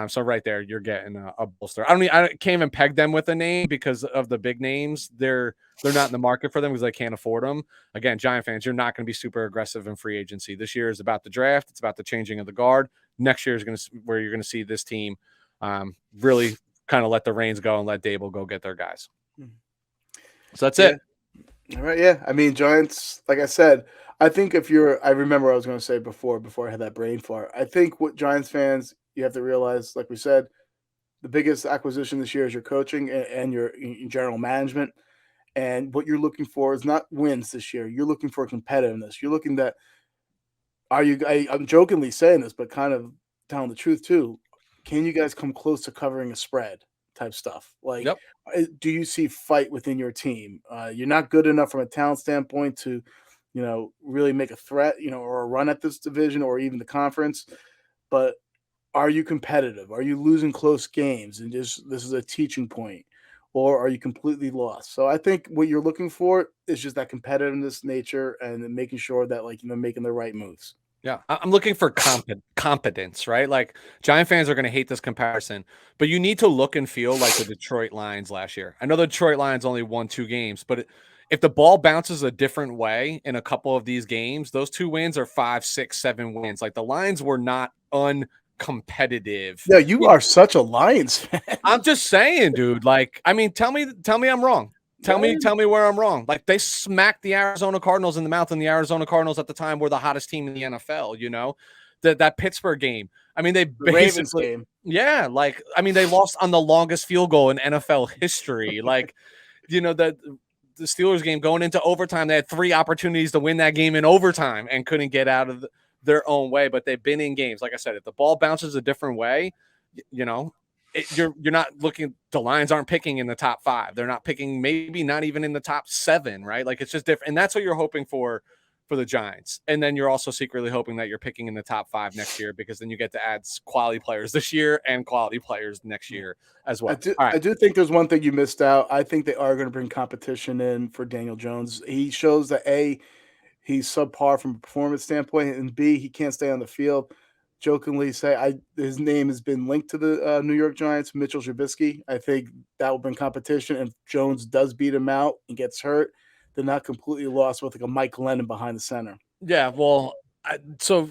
So right there, you're getting a bolster. I can't even peg them with a name because of the big names. They're not in the market for them because they can't afford them. Again, Giant fans, you're not going to be super aggressive in free agency. This year is about the draft. It's about the changing of the guard. Next year is where you're going to see this team really kind of let the reins go and let Dable go get their guys. So that's it. All right, yeah. I mean, Giants, like I said, I think I remember what I was going to say before I had that brain fart. I think what Giants fans, you have to realize, like we said, the biggest acquisition this year is your coaching and your general management. And what you're looking for is not wins this year. You're looking for competitiveness. You're looking that, I'm jokingly saying this, but kind of telling the truth too. Can you guys come close to covering a spread type stuff? Like, Yep. do you see fight within your team? You're not good enough from a talent standpoint to, really make a threat, or a run at this division or even the conference. But are you competitive? Are you losing close games? And this is a teaching point, or are you completely lost? So I think what you're looking for is just that competitiveness nature and making sure that making the right moves. Yeah, I'm looking for competence, right? Like Giant fans are going to hate this comparison, but you need to look and feel like the Detroit Lions last year. I know the Detroit Lions only won 2 games, but if the ball bounces a different way in a couple of these games, those 2 wins are 5, 6, 7 wins. Like the Lions were not uncompetitive. Yeah, you are such a Lions fan. I'm just saying, dude. Like, I mean, tell me I'm wrong. Tell me where I'm wrong. Like they smacked the Arizona Cardinals in the mouth, and the Arizona Cardinals at the time were the hottest team in the NFL. That Pittsburgh game. I mean, they Ravens game. Yeah, like I mean, they lost on the longest field goal in NFL history. Like, the Steelers game going into overtime, they had 3 opportunities to win that game in overtime and couldn't get out of their own way. But they've been in games. Like I said, if the ball bounces a different way, you're not looking. The Lions aren't picking in the top 5. They're not picking, maybe not even in the top 7, right? Like it's just different, and that's what you're hoping for the Giants. And then you're also secretly hoping that you're picking in the top 5 next year because then you get to add quality players this year and quality players next year as well. I do think there's one thing you missed out. I think they are going to bring competition in for Daniel Jones. He shows that he's subpar from a performance standpoint, and B, he can't stay on the field. Jokingly say his name has been linked to the New York Giants, Mitchell Trubisky. I think that will bring competition. And if Jones does beat him out and gets hurt, they're not completely lost with like a Mike Glennon behind the center. Yeah, well, so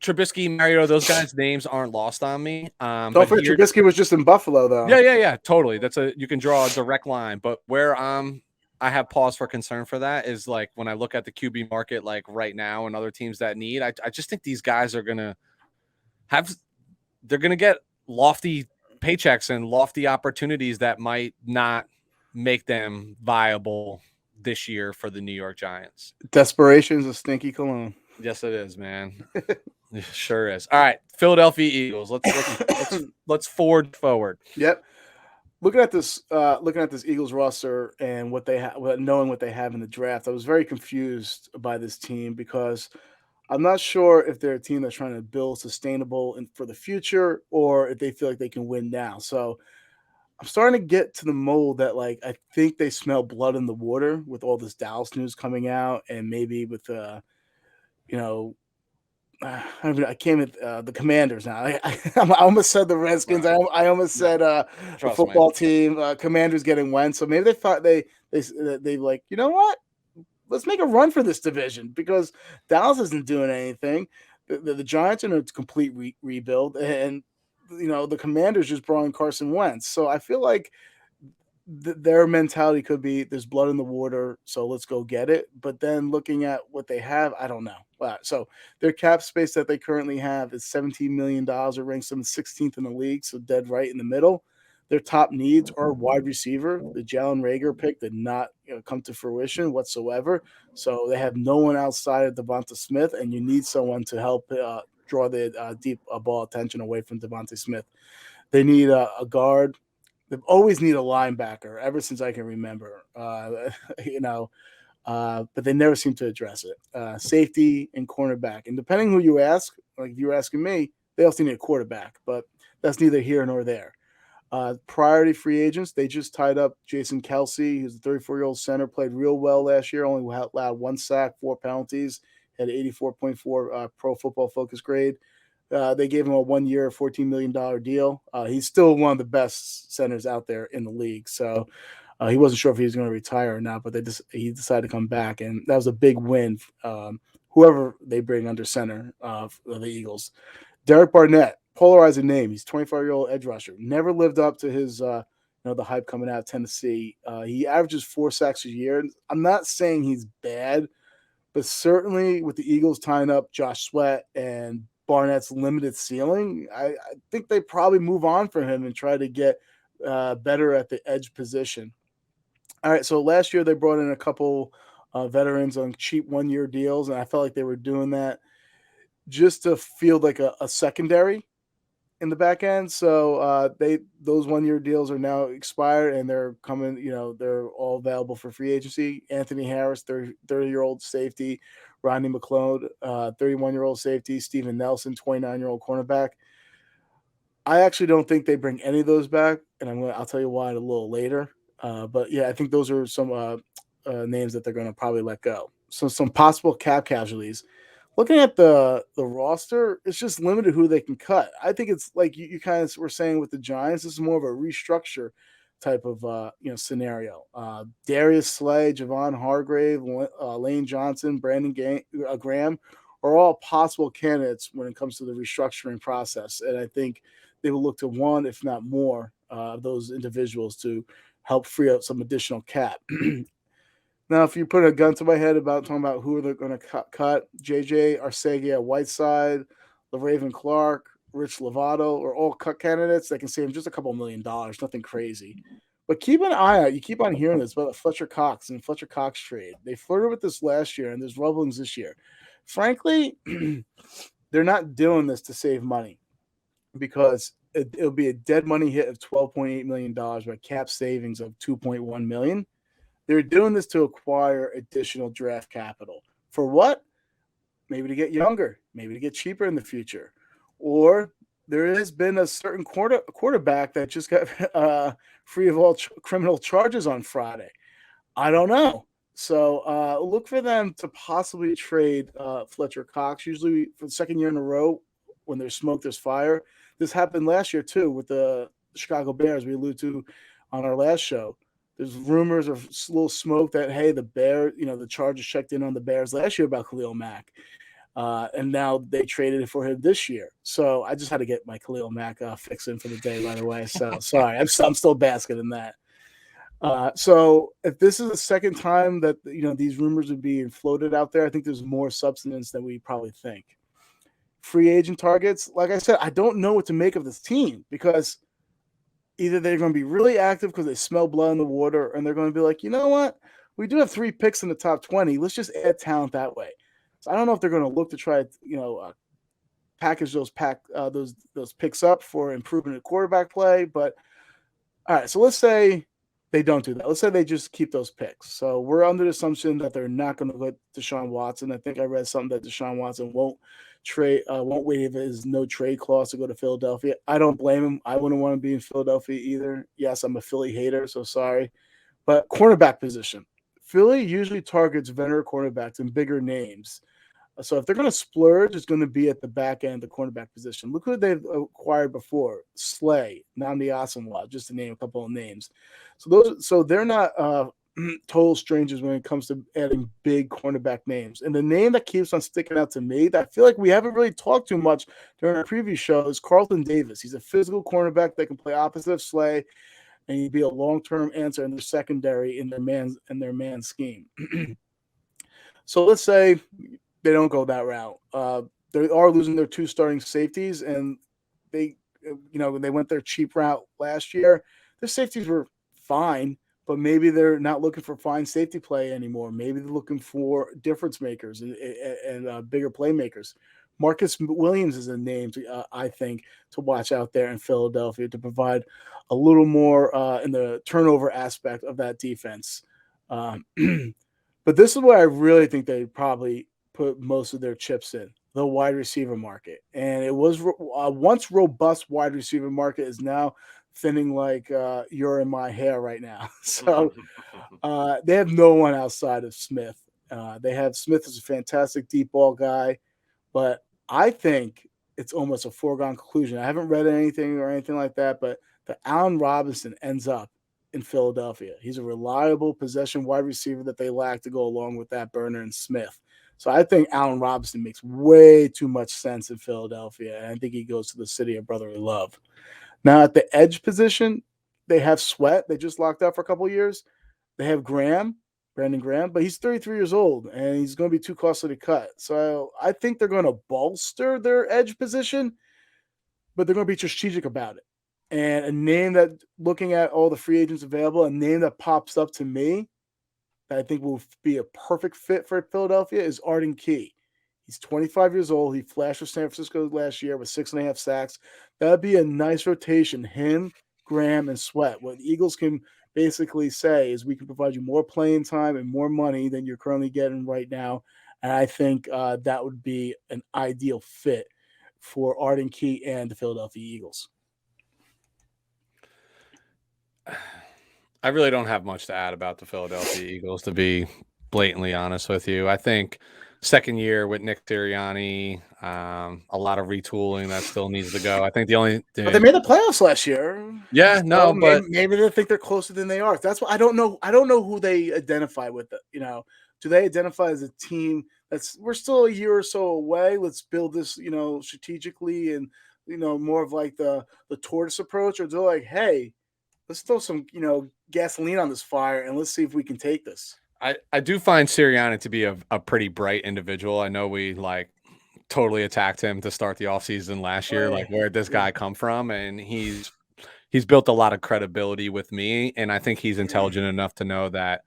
Trubisky, Mariota, those guys' names aren't lost on me. Don't forget, Trubisky was just in Buffalo, though. Yeah, totally. You can draw a direct line, but where I have pause for concern for that is like when I look at the QB market, like right now, and other teams that need. I just think these guys are gonna get lofty paychecks and lofty opportunities that might not make them viable this year for the New York Giants. Desperation is a stinky cologne. Yes, it is, man. It sure is. All right, Philadelphia Eagles. Let's forward. Yep. Looking at this Eagles roster and what they have, knowing what they have in the draft, I was very confused by this team because I'm not sure if they're a team that's trying to build sustainable and for the future, or if they feel like they can win now. So I'm starting to get to the mold that I think they smell blood in the water with all this Dallas news coming out, and maybe with I came with the Commanders now. I almost said the Redskins. Right. I almost said the football team. Commanders getting went. So maybe they thought they like, you know what? Let's make a run for this division because Dallas isn't doing anything. The Giants are in a complete rebuild, and the Commanders just brought in Carson Wentz. So I feel like their mentality could be there's blood in the water, so let's go get it. But then looking at what they have, I don't know. So their cap space that they currently have is $17 million. It ranks them 16th in the league, so dead right in the middle. Their top needs are wide receiver. The Jalen Reagor pick did not come to fruition whatsoever. So they have no one outside of Devonte Smith, and you need someone to help draw the deep ball attention away from Devonte Smith. They need a guard. They've always needed a linebacker ever since I can remember, but they never seem to address it. Safety and cornerback. And depending who you ask, like if you were asking me, they also need a quarterback, but that's neither here nor there. Priority free agents, they just tied up Jason Kelsey, who's a 34-year-old center, played real well last year, only allowed 1 sack, 4 penalties. had 84.4 Pro Football Focus grade. They gave him a 1 year, $14 million deal. He's still one of the best centers out there in the league. So he wasn't sure if he was going to retire or not, but he decided to come back, and that was a big win. Whoever they bring under center for the Eagles. Derek Barnett, polarizing name. He's 25-year-old edge rusher. Never lived up to his the hype coming out of Tennessee. He averages 4 sacks a year. I'm not saying he's bad, but certainly with the Eagles tying up Josh Sweat and Barnett's limited ceiling, I think they probably move on from him and try to get better at the edge position. All right, so last year they brought in a couple veterans on cheap 1-year deals, and I felt like they were doing that just to feel like a secondary in the back end. So those 1-year deals are now expired, and they're coming. They're all available for free agency. Anthony Harris, 30-year-old safety. Rodney McLeod, 31-year-old safety. Steven Nelson, 29-year-old cornerback. I actually don't think they bring any of those back, and I'll tell you why a little later. But yeah, I think those are some names that they're going to probably let go. So some possible cap casualties. Looking at the roster, it's just limited who they can cut. I think it's like you kind of were saying with the Giants. This is more of a restructure type of scenario. Darius Slay, Javon Hargrave, Lane Johnson, Brandon Graham are all possible candidates when it comes to the restructuring process. And I think they will look to one, if not more, of those individuals to help free up some additional cap. Now, if you put a gun to my head about talking about who they're going to cut, JJ Arcega-Whiteside, LaRaven Clark, Rich Lovato are all cut candidates that can save them just a couple $1 million, nothing crazy. But keep an eye out. You keep on hearing this about the Fletcher Cox and Fletcher Cox trade. They flirted with this last year, and there's rumblings this year. Frankly, they're not doing this to save money because it'll be a dead money hit of $12.8 million by cap savings of $2.1 million. They're doing this to acquire additional draft capital. For what? Maybe to get younger, maybe to get cheaper in the future. Or there has been a certain quarterback that just got free of all criminal charges on Friday. I don't know. So look for them to possibly trade Fletcher Cox. Usually for the second year in a row, when there's smoke, there's fire. This happened last year, too, with the Chicago Bears we alluded to on our last show. There's rumors of a little smoke that, hey, the Bears, the Chargers checked in on the Bears last year about Khalil Mack. And now they traded it for him this year. So I just had to get my Khalil Mack fix in for the day right away. So sorry, I'm still basking in that. So if this is the second time that, these rumors are being floated out there, I think there's more substance than we probably think. Free agent targets, like I said, I don't know what to make of this team because either they're going to be really active because they smell blood in the water, and they're going to be like, you know what? We do have 3 picks in the top 20. Let's just add talent that way. So I don't know if they're going to look to try, package those picks up for improvement in quarterback play. But all right, so let's say they don't do that. Let's say they just keep those picks. So we're under the assumption that they're not going to let Deshaun Watson. I think I read something that Deshaun Watson won't waive his no trade clause to go to Philadelphia. I don't blame him. I wouldn't want to be in Philadelphia either. Yes, I'm a Philly hater, so sorry. But cornerback position. Philly usually targets veteran cornerbacks and bigger names. So if they're going to splurge, it's going to be at the back end of the cornerback position. Look who they've acquired before. Slay, Nnamdi Asomugha, just to name a couple of names. So they're not total strangers when it comes to adding big cornerback names. And the name that keeps on sticking out to me that I feel like we haven't really talked too much during our previous show is Carlton Davis. He's a physical cornerback that can play opposite of Slay, and he'd be a long-term answer in their secondary in their man scheme. So let's say they don't go that route. They are losing their 2 starting safeties, and they went their cheap route last year. Their safeties were fine, but maybe they're not looking for fine safety play anymore. Maybe they're looking for difference makers and bigger playmakers. Marcus Williams is a name, I think, to watch out there in Philadelphia to provide a little more in the turnover aspect of that defense. But this is where I really think they probably put most of their chips in, the wide receiver market. And it was once robust wide receiver market is now thinning like you're in my hair right now. So they have no one outside of Smith. They have Smith as a fantastic deep ball guy, but I think it's almost a foregone conclusion. I haven't read anything or anything like that, but the Allen Robinson ends up in Philadelphia. He's a reliable possession wide receiver that they lack to go along with that Burner and Smith. So I think Allen Robinson makes way too much sense in Philadelphia, and I think he goes to the city of brotherly love. Now at the edge position, they have Sweat. They just locked up for a couple of years. They have Brandon Graham, but he's 33 years old, and he's going to be too costly to cut. So I think they're going to bolster their edge position, but they're going to be strategic about it. And a name that, looking at all the free agents available, a name that pops up to me that I think will be a perfect fit for Philadelphia is Arden Key. He's 25 years old. He flashed for San Francisco last year with 6.5 sacks. That would be a nice rotation, him, Graham, and Sweat. What the Eagles can basically say is we can provide you more playing time and more money than you're currently getting right now. And I think that would be an ideal fit for Arden Key and the Philadelphia Eagles. I really don't have much to add about the Philadelphia Eagles, to be blatantly honest with you. I think second year with Nick Sirianni, a lot of retooling that still needs to go. I think the only thing, but they made the playoffs last year. Yeah, no, but maybe they think they're closer than they are. That's what I don't know. I don't know who they identify with. Do they identify as a team we're still a year or so away? Let's build this, strategically and more of like the tortoise approach, or they're like, hey, let's throw some gasoline on this fire and let's see if we can take this. I do find Sirianni to be a pretty bright individual. I know we totally attacked him to start the offseason last year. Like, where'd this guy come from? And he's built a lot of credibility with me. And I think he's intelligent enough to know that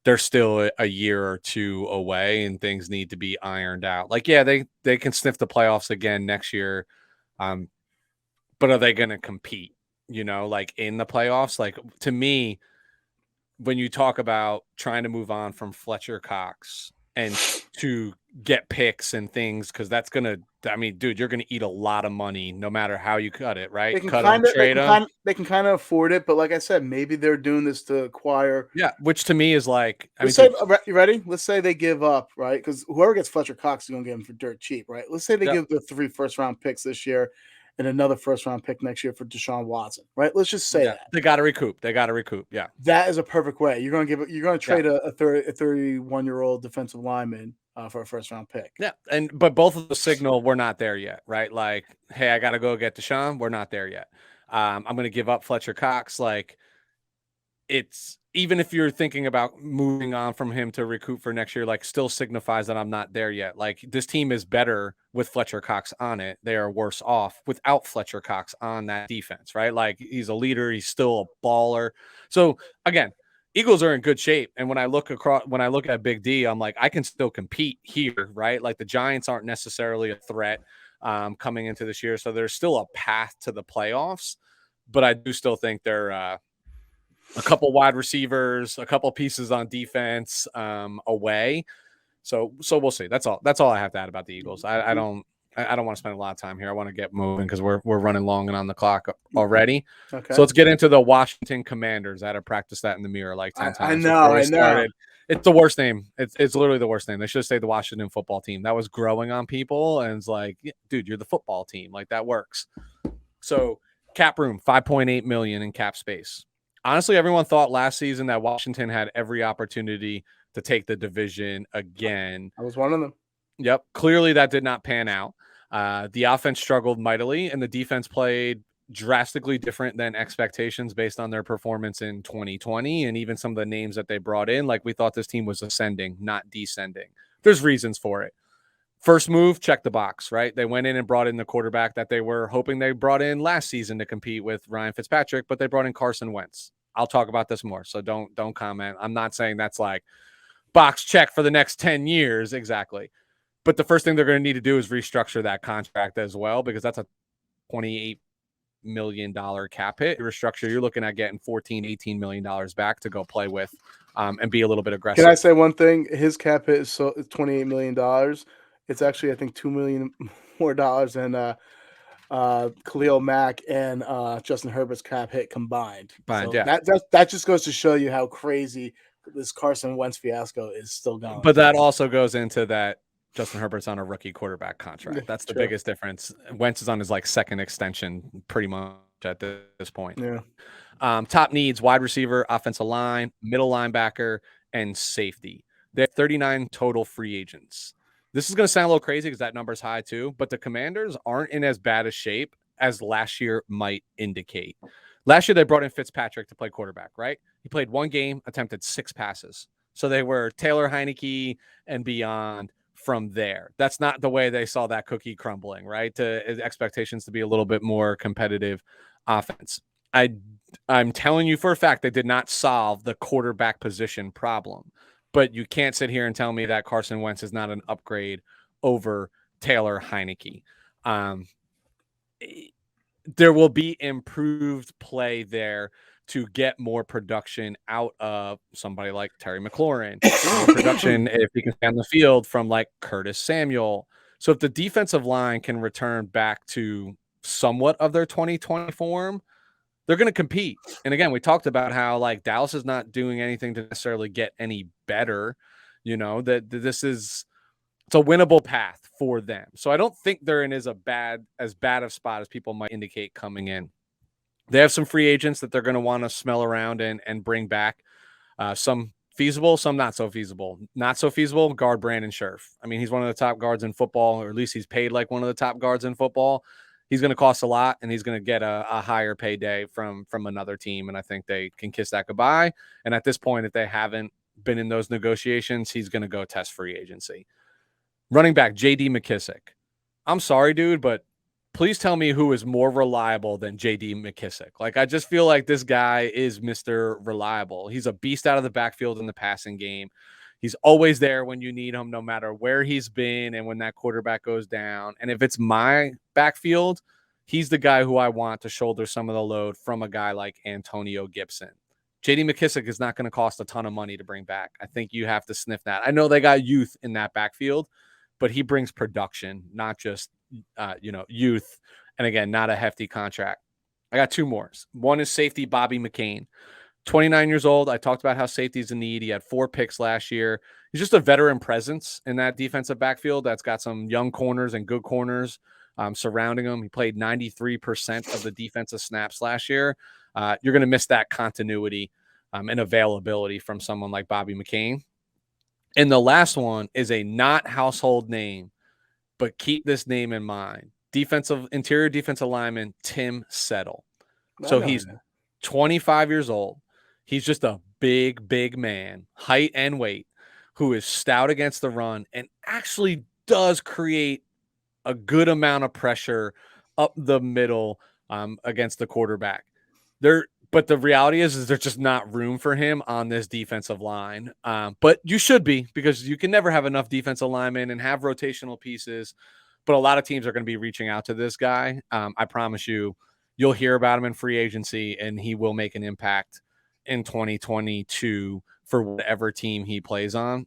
they're still a year or two away and things need to be ironed out. Like, yeah, they can sniff the playoffs again next year. But are they going to compete, in the playoffs? Like, to me, when you talk about trying to move on from Fletcher Cox and to get picks and things, because that's going to, dude, you're going to eat a lot of money no matter how you cut it, right? They can kind of afford it, but like I said, maybe they're doing this to acquire. Yeah, which to me is like, you ready? Let's say they give up, right? Because whoever gets Fletcher Cox is going to get him for dirt cheap, right? Let's say they give the 3 first-round picks this year and another first-round pick next year for Deshaun Watson, right? Let's just say that they got to recoup. Yeah, that is a perfect way. You're going to trade a 31-year-old defensive lineman for a first-round pick. Yeah, but both of the signal, we're not there yet, right? Like, hey, I got to go get Deshaun. We're not there yet. I'm going to give up Fletcher Cox. Like, it's, even if you're thinking about moving on from him to recoup for next year, like, still signifies that I'm not there yet. Like, this team is better with Fletcher Cox on it. They are worse off without Fletcher Cox on that defense, right? Like, he's a leader. He's still a baller. So again, Eagles are in good shape. And when I look at Big D, I'm like, I can still compete here, right? Like, the Giants aren't necessarily a threat coming into this year. So there's still a path to the playoffs, but I do still think they're a couple wide receivers, a couple pieces on defense away. So we'll see. That's all I have to add about the Eagles. I don't want to spend a lot of time here. I want to get moving because we're running long and on the clock already. Okay. So let's get into the Washington Commanders. I had to practice that in the mirror like 10 times. I know. It's the worst name. It's literally the worst name. They should say the Washington football team. That was growing on people, and it's like, dude, you're the football team. Like, that works. So cap room, $5.8 million in cap space. Honestly, everyone thought last season that Washington had every opportunity to take the division again. I was one of them. Yep. Clearly that did not pan out. The offense struggled mightily, and the defense played drastically different than expectations based on their performance in 2020 and even some of the names that they brought in. Like, we thought this team was ascending, not descending. There's reasons for it. First move, check the box, right? They went in and brought in the quarterback that they were hoping they brought in last season to compete with Ryan Fitzpatrick, but they brought in Carson Wentz. I'll talk about this more, so don't comment. I'm not saying that's like box check for the next 10 years exactly. But the first thing they're going to need to do is restructure that contract as well, because that's a $28 million cap hit. Restructure, you're looking at getting $18 million back to go play with and be a little bit aggressive. Can I say one thing? His cap hit is $28 million. It's actually, I think, $2 million more than Khalil Mack and Justin Herbert's cap hit combined. So yeah. that just goes to show you how crazy this Carson Wentz fiasco is still going. But that also goes into that Justin Herbert's on a rookie quarterback contract. That's the True. biggest difference. Wentz is on his like second extension pretty much at this point. Yeah. Top needs: wide receiver, offensive line, middle linebacker, and safety. They have 39 total free agents. This is going to sound a little crazy because that number is high too, but the Commanders aren't in as bad a shape as last year might indicate. Last year, they brought in Fitzpatrick to play quarterback, right? He played one game, attempted 6 passes. So they were Taylor Heineke and beyond from there. That's not the way they saw that cookie crumbling, right? To expectations to be a little bit more competitive offense. I'm telling you for a fact they did not solve the quarterback position problem. But you can't sit here and tell me that Carson Wentz is not an upgrade over Taylor Heineke. There will be improved play there to get more production out of somebody like Terry McLaurin. More production if he can stay on the field from like Curtis Samuel. So if the defensive line can return back to somewhat of their 2020 form, they're going to compete. And again, we talked about how like Dallas is not doing anything to necessarily get any better, that this is, it's a winnable path for them. So I don't think they're in as bad of spot as people might indicate coming in. They have some free agents that they're going to want to smell around and bring back. Some feasible, some not so feasible. Not so feasible, guard Brandon Scherf. I mean, he's one of the top guards in football, or at least he's paid like one of the top guards in football. He's going to cost a lot, and he's going to get a higher payday from another team, and I think they can kiss that goodbye. And at this point, if they haven't been in those negotiations, he's going to go test free agency. Running back, J.D. McKissick. I'm sorry, dude, but please tell me who is more reliable than J.D. McKissick. Like, I just feel like this guy is Mr. Reliable. He's a beast out of the backfield in the passing game. He's always there when you need him, no matter where he's been and when that quarterback goes down. And if it's my backfield, he's the guy who I want to shoulder some of the load from a guy like Antonio Gibson. J.D. McKissick is not going to cost a ton of money to bring back. I think you have to sniff that. I know they got youth in that backfield, but he brings production, not just, youth. And again, not a hefty contract. I got 2 more. One is safety Bobby McCain. 29 years old. I talked about how safety's a need. He had 4 picks last year. He's just a veteran presence in that defensive backfield that's got some young corners and good corners surrounding him. He played 93% of the defensive snaps last year. You're going to miss that continuity and availability from someone like Bobby McCain. And the last one is a not household name, but keep this name in mind. Interior defensive lineman Tim Settle. So he's 25 years old. He's just a big man, height and weight, who is stout against the run and actually does create a good amount of pressure up the middle against the quarterback. But the reality is there's just not room for him on this defensive line. But you should be, because you can never have enough defensive linemen and have rotational pieces. But a lot of teams are going to be reaching out to this guy. I promise you'll hear about him in free agency, and he will make an impact in 2022 for whatever team he plays on.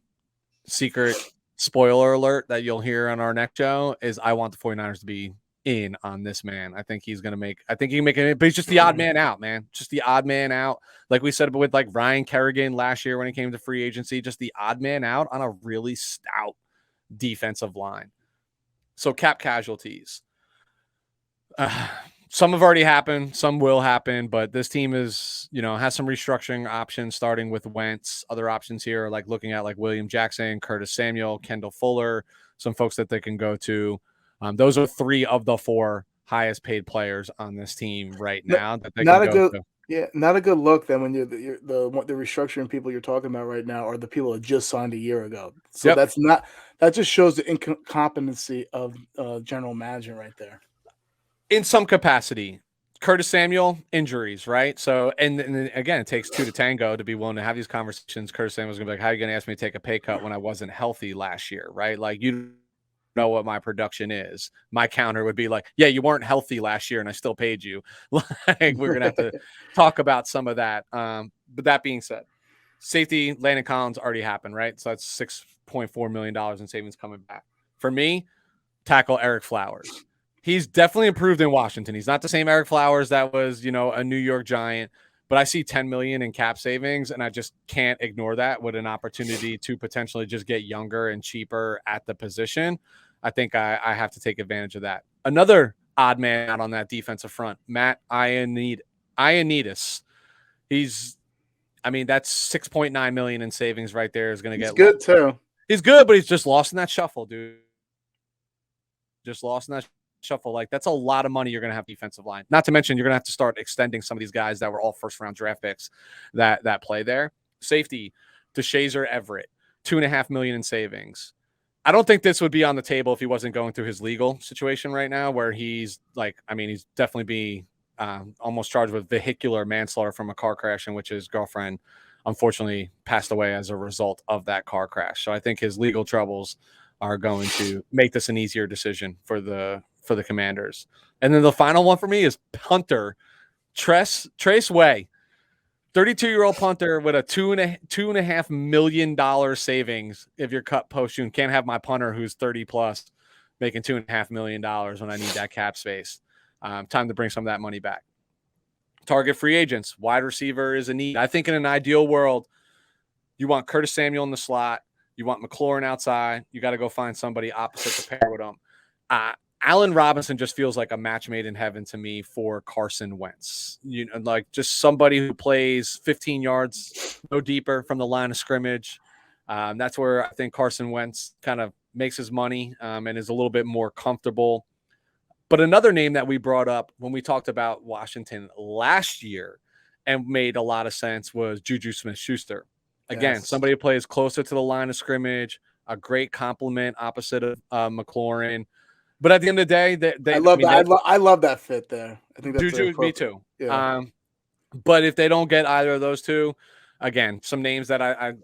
Secret spoiler alert that you'll hear on our next show is I want the 49ers to be in on this man. I think he can make it, but he's just the odd man out, man. Just the odd man out. Like we said with like Ryan Kerrigan last year when he came to free agency, just the odd man out on a really stout defensive line. So cap casualties. Some have already happened. Some will happen, but this team is, has some restructuring options starting with Wentz. Other options here are like looking at like William Jackson, Curtis Samuel, Kendall Fuller, some folks that they can go to. Those are 3 of the 4 highest paid players on this team right now that they can go to. Yeah, not a good look then when the restructuring people you're talking about right now are the people that just signed a year ago. So that just shows the incompetency of general management right there. In some capacity. Curtis Samuel, injuries, right? So, and again, it takes 2 to tango to be willing to have these conversations. Curtis Samuel's going to be like, how are you going to ask me to take a pay cut when I wasn't healthy last year, right? Like, you know what my production is. My counter would be like, yeah, you weren't healthy last year and I still paid you. Like, we're going to have to talk about some of that. But that being said, safety, Landon Collins already happened, right? So that's $6.4 million in savings coming back. For me, tackle Eric Flowers. He's definitely improved in Washington. He's not the same Eric Flowers that was, a New York Giant, but I see 10 million in cap savings, and I just can't ignore that with an opportunity to potentially just get younger and cheaper at the position. I think I have to take advantage of that. Another odd man out on that defensive front, Matt Ioannidis. That's 6.9 million in savings right there. Is going to get good too. He's good, but he's just lost in that shuffle, dude. Just lost in that shuffle. Like, that's a lot of money you're going to have defensive line. Not to mention, you're going to have to start extending some of these guys that were all first-round draft picks that play there. Safety, Gerald Everett, $2.5 million in savings. I don't think this would be on the table if he wasn't going through his legal situation right now, where he's definitely being almost charged with vehicular manslaughter from a car crash in which his girlfriend unfortunately passed away as a result of that car crash. So I think his legal troubles are going to make this an easier decision for the Commanders. And then the final one for me is punter Trace Way, 32-year-old punter with a $2.5 million savings. If you're cut post June, can't have my punter who's 30 plus making $2.5 million when I need that cap space. Time to bring some of that money back. Target free agents, wide receiver is a need. I think in an ideal world, you want Curtis Samuel in the slot. You want McLaurin outside. You got to go find somebody opposite to pair with him. Allen Robinson just feels like a match made in heaven to me for Carson Wentz. Like just somebody who plays 15 yards, no deeper from the line of scrimmage. That's where I think Carson Wentz kind of makes his money and is a little bit more comfortable. But another name that we brought up when we talked about Washington last year and made a lot of sense was Juju Smith-Schuster. Again, somebody who plays closer to the line of scrimmage, a great complement opposite of McLaurin. But at the end of the day, I love that fit there. I think that's Juju, me too. Yeah. But if they don't get either of those two, again, some names that I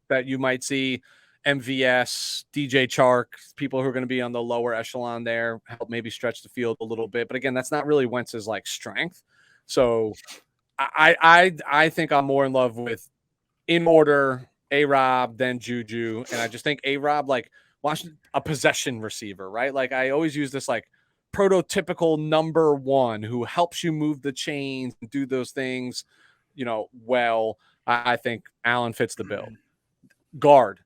that you might see, MVS, DJ Chark, people who are going to be on the lower echelon there, help maybe stretch the field a little bit. But again, that's not really Wentz's like strength. So I think I'm more in love with, in order, A-Rob, then Juju. And I just think A-Rob, like, Washington, a possession receiver, right? Like, I always use this like prototypical number one who helps you move the chains and do those things, well. I think Allen fits the bill. Guard.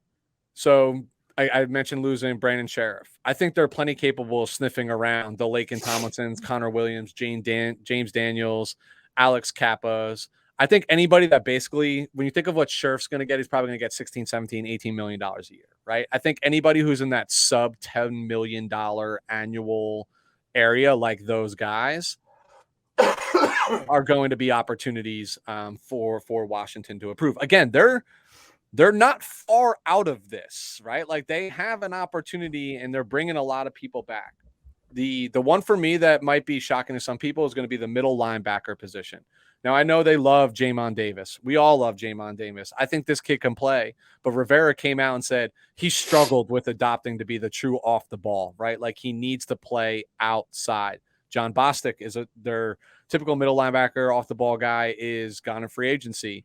So I mentioned losing Brandon Sherf. I think they're plenty capable of sniffing around the Laken Tomlinsons, Connor Williams, James Daniels, Alex Kappas. I think anybody that basically, when you think of what Sherf's going to get, he's probably going to get $16, $17, $18 million a year, right? I think anybody who's in that sub $10 million annual area, like those guys, are going to be opportunities for Washington to improve. Again, they're not far out of this, right? Like, they have an opportunity and they're bringing a lot of people back. The one for me that might be shocking to some people is going to be the middle linebacker position. Now, I know they love Jameson Davis. We all love Jameson Davis. I think this kid can play, but Rivera came out and said he struggled with adopting to be the true off the ball, right? Like, he needs to play outside. John Bostic is their typical middle linebacker, off the ball guy, is gone in free agency.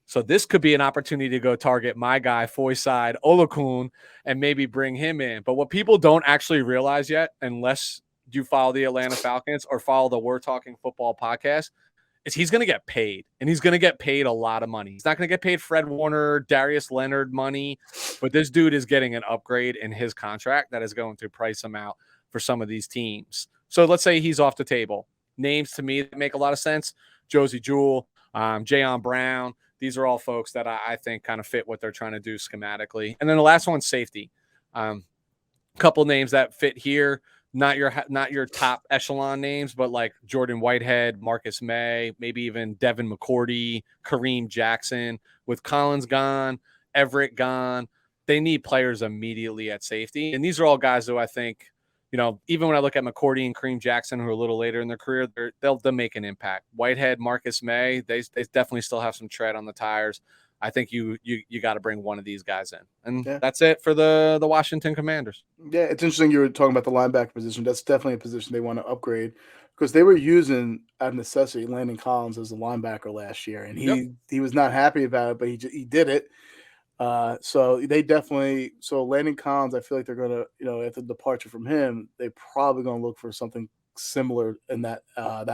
So this could be an opportunity to go target my guy, Foyside Olakun, and maybe bring him in. But what people don't actually realize yet, unless you follow the Atlanta Falcons or follow the We're Talking Football podcast, is he's going to get paid, and he's going to get paid a lot of money. He's not going to get paid Fred Warner, Darius Leonard money, but this dude is getting an upgrade in his contract that is going to price him out for some of these teams. So let's say he's off the table. Names to me that make a lot of sense: Josie Jewell, Jayon Brown. These are all folks that I think kind of fit what they're trying to do schematically. And then the last one, safety. Couple names that fit here. Not your top echelon names, but like Jordan Whitehead, Marcus May, maybe even Devin McCourty, Kareem Jackson. With Collins gone, Everett gone, they need players immediately at safety. And these are all guys who I think, even when I look at McCourty and Kareem Jackson, who are a little later in their career, they'll make an impact. Whitehead, Marcus May, they definitely still have some tread on the tires. I think you got to bring one of these guys in. And that's it for the Washington Commanders. Yeah, it's interesting you were talking about the linebacker position. That's definitely a position they want to upgrade, because they were using, out of necessity, Landon Collins as a linebacker last year. And he was not happy about it, but he did it. So they definitely – so Landon Collins, I feel like they're going to, after the departure from him, they're probably going to look for something similar in that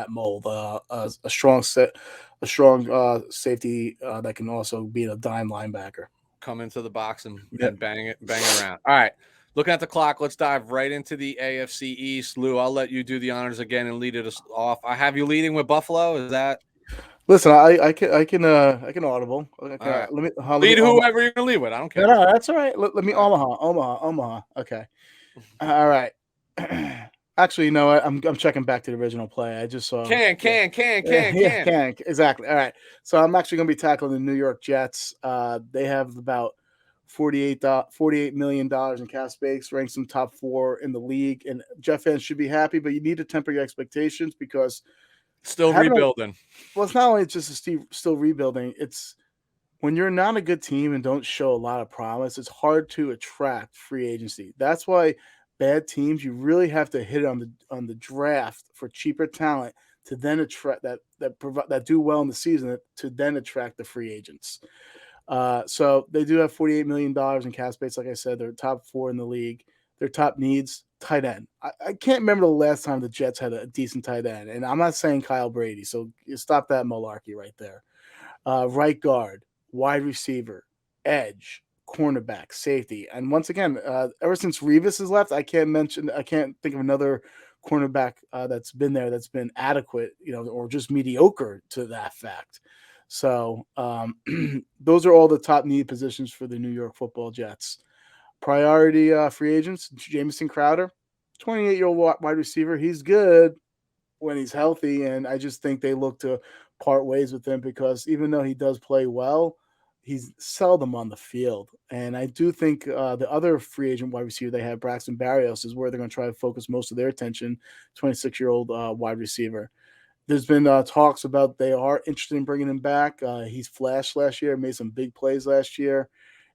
mold, a strong set a strong safety that can also be a dime linebacker. Come into the box and Yep. bang it around. All right. Looking at the clock, let's dive right into the AFC East. Lou, I'll let you do the honors again and lead it off. I have you leading with Buffalo. Is that Listen, I can audible. all right? Let me Lead whoever you're gonna lead with. I don't No, care. no, that's all right. Let me All right. Omaha. Okay. All right. Actually, you know what? I'm checking back to the original play. I just saw. Can. Yeah, can exactly. All right. So I'm actually going to be tackling the New York Jets. They have about $48 million in cap space, ranks them top 4 in the league. And Jet fans should be happy, but you need to temper your expectations because Still rebuilding. It's not only just still rebuilding. It's when you're not a good team and don't show a lot of promise, it's hard to attract free agency. That's why bad teams, you really have to hit on the draft for cheaper talent to then attract that do well in the season to then attract the free agents. So they do have $48 million in cap space. Like I said, they're top 4 in the league. Their top needs, tight end. I can't remember the last time the Jets had a decent tight end. And I'm not saying Kyle Brady, so you stop that malarkey right there. Right guard, wide receiver, edge, cornerback, safety. And once again, ever since Revis has left, I can't think of another cornerback that's been there that's been adequate, or just mediocre to that fact. So those are all the top need positions for the New York Football Jets. Priority free agents: Jameson Crowder, 28-year-old wide receiver. He's good when he's healthy, and I just think they look to part ways with him because even though he does play well, he's seldom on the field. And I do think the other free agent wide receiver they have, Braxton Barrios, is where they're going to try to focus most of their attention. 26-year-old wide receiver. There's been talks about they are interested in bringing him back. He's flashed last year, made some big plays last year,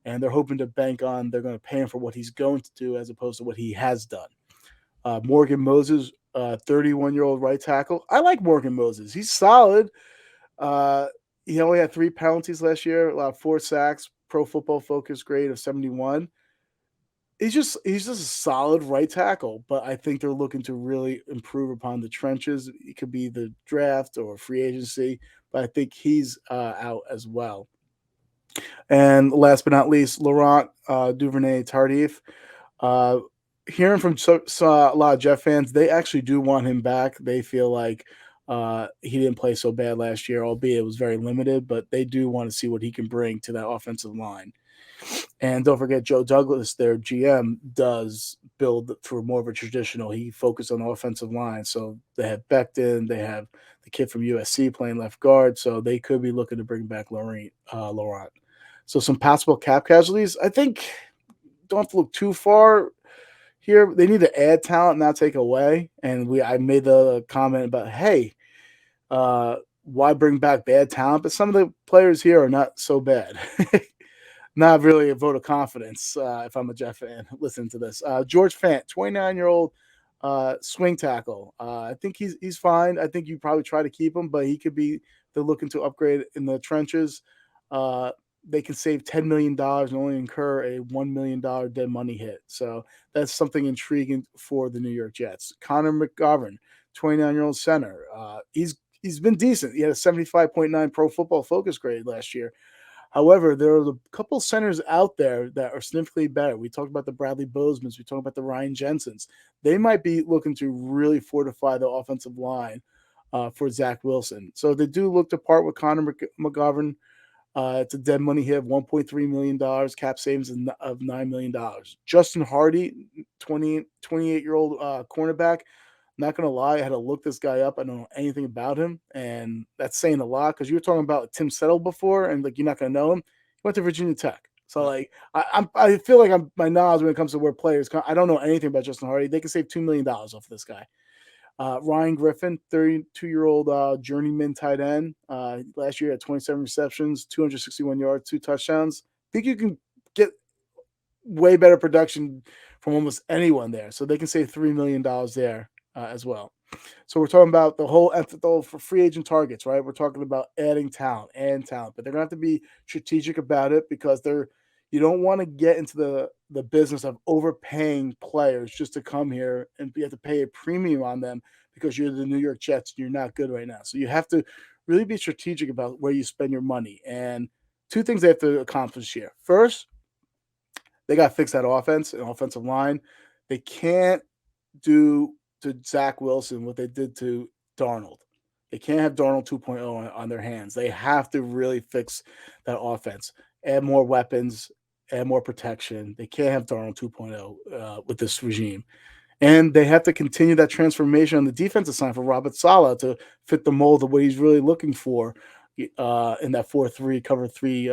and they're hoping to bank on they're going to pay him for what he's going to do as opposed to what he has done. Morgan Moses, 31-year-old right tackle. I like Morgan Moses. He's solid. He only had 3 penalties last year, allowed 4 sacks, Pro Football Focus grade of 71. He's just a solid right tackle, but I think they're looking to really improve upon the trenches. It could be the draft or free agency, but I think he's out as well. And last but not least, Laurent Duvernay-Tardif. Hearing from a lot of Jet fans, they actually do want him back. They feel like he didn't play so bad last year, albeit it was very limited, but they do want to see what he can bring to that offensive line. And don't forget, Joe Douglas, their GM, does build for more of a traditional. He focused on the offensive line. So they have Becton, they have the kid from USC playing left guard. So they could be looking to bring back Laurent. So some possible cap casualties. I think don't have to look too far here. They need to add talent, not take away. And I made the comment about, hey, why bring back bad talent? But some of the players here are not so bad. Not really a vote of confidence if I'm a Jet fan listening to this. George Fant, 29-year-old swing tackle. I think he's fine. I think you probably try to keep him, but he could be – they're looking to upgrade in the trenches. They can save $10 million and only incur a $1 million dead money hit. So that's something intriguing for the New York Jets. Conor McGovern, 29-year-old center. He's been decent. He had a 75.9 Pro Football Focus grade last year. However, there are a couple centers out there that are significantly better. We talked about the Bradley Bosemans. We talked about the Ryan Jensens. They might be looking to really fortify the offensive line for Zach Wilson. So they do look to part with Conor McGovern. It's a dead money hit of $1.3 million, cap savings of $9 million. Justin Hardy, 28-year-old cornerback. Not going to lie, I had to look this guy up. I don't know anything about him, and that's saying a lot because you were talking about Tim Settle before, and you're not going to know him. He went to Virginia Tech. So I feel like my knowledge when it comes to where players come, I don't know anything about Justin Hardy. They can save $2 million off of this guy. Ryan Griffin, 32-year-old journeyman tight end. Last year had 27 receptions, 261 yards, 2 touchdowns. I think you can get way better production from almost anyone there. So they can save $3 million there as well. So we're talking about the whole for free agent targets, right? We're talking about adding talent, but they're going to have to be strategic about it because you don't want to get into the business of overpaying players just to come here and you have to pay a premium on them because you're the New York Jets and you're not good right now. So you have to really be strategic about where you spend your money. And two things they have to accomplish here. First, they got to fix that offense and offensive line. They can't do to Zach Wilson what they did to Darnold. They can't have Darnold 2.0 on their hands. They have to really fix that offense, add more weapons, add more protection. They can't have Darnold 2.0 with this regime. And they have to continue that transformation on the defensive side for Robert Saleh to fit the mold of what he's really looking for in that 4-3 cover 3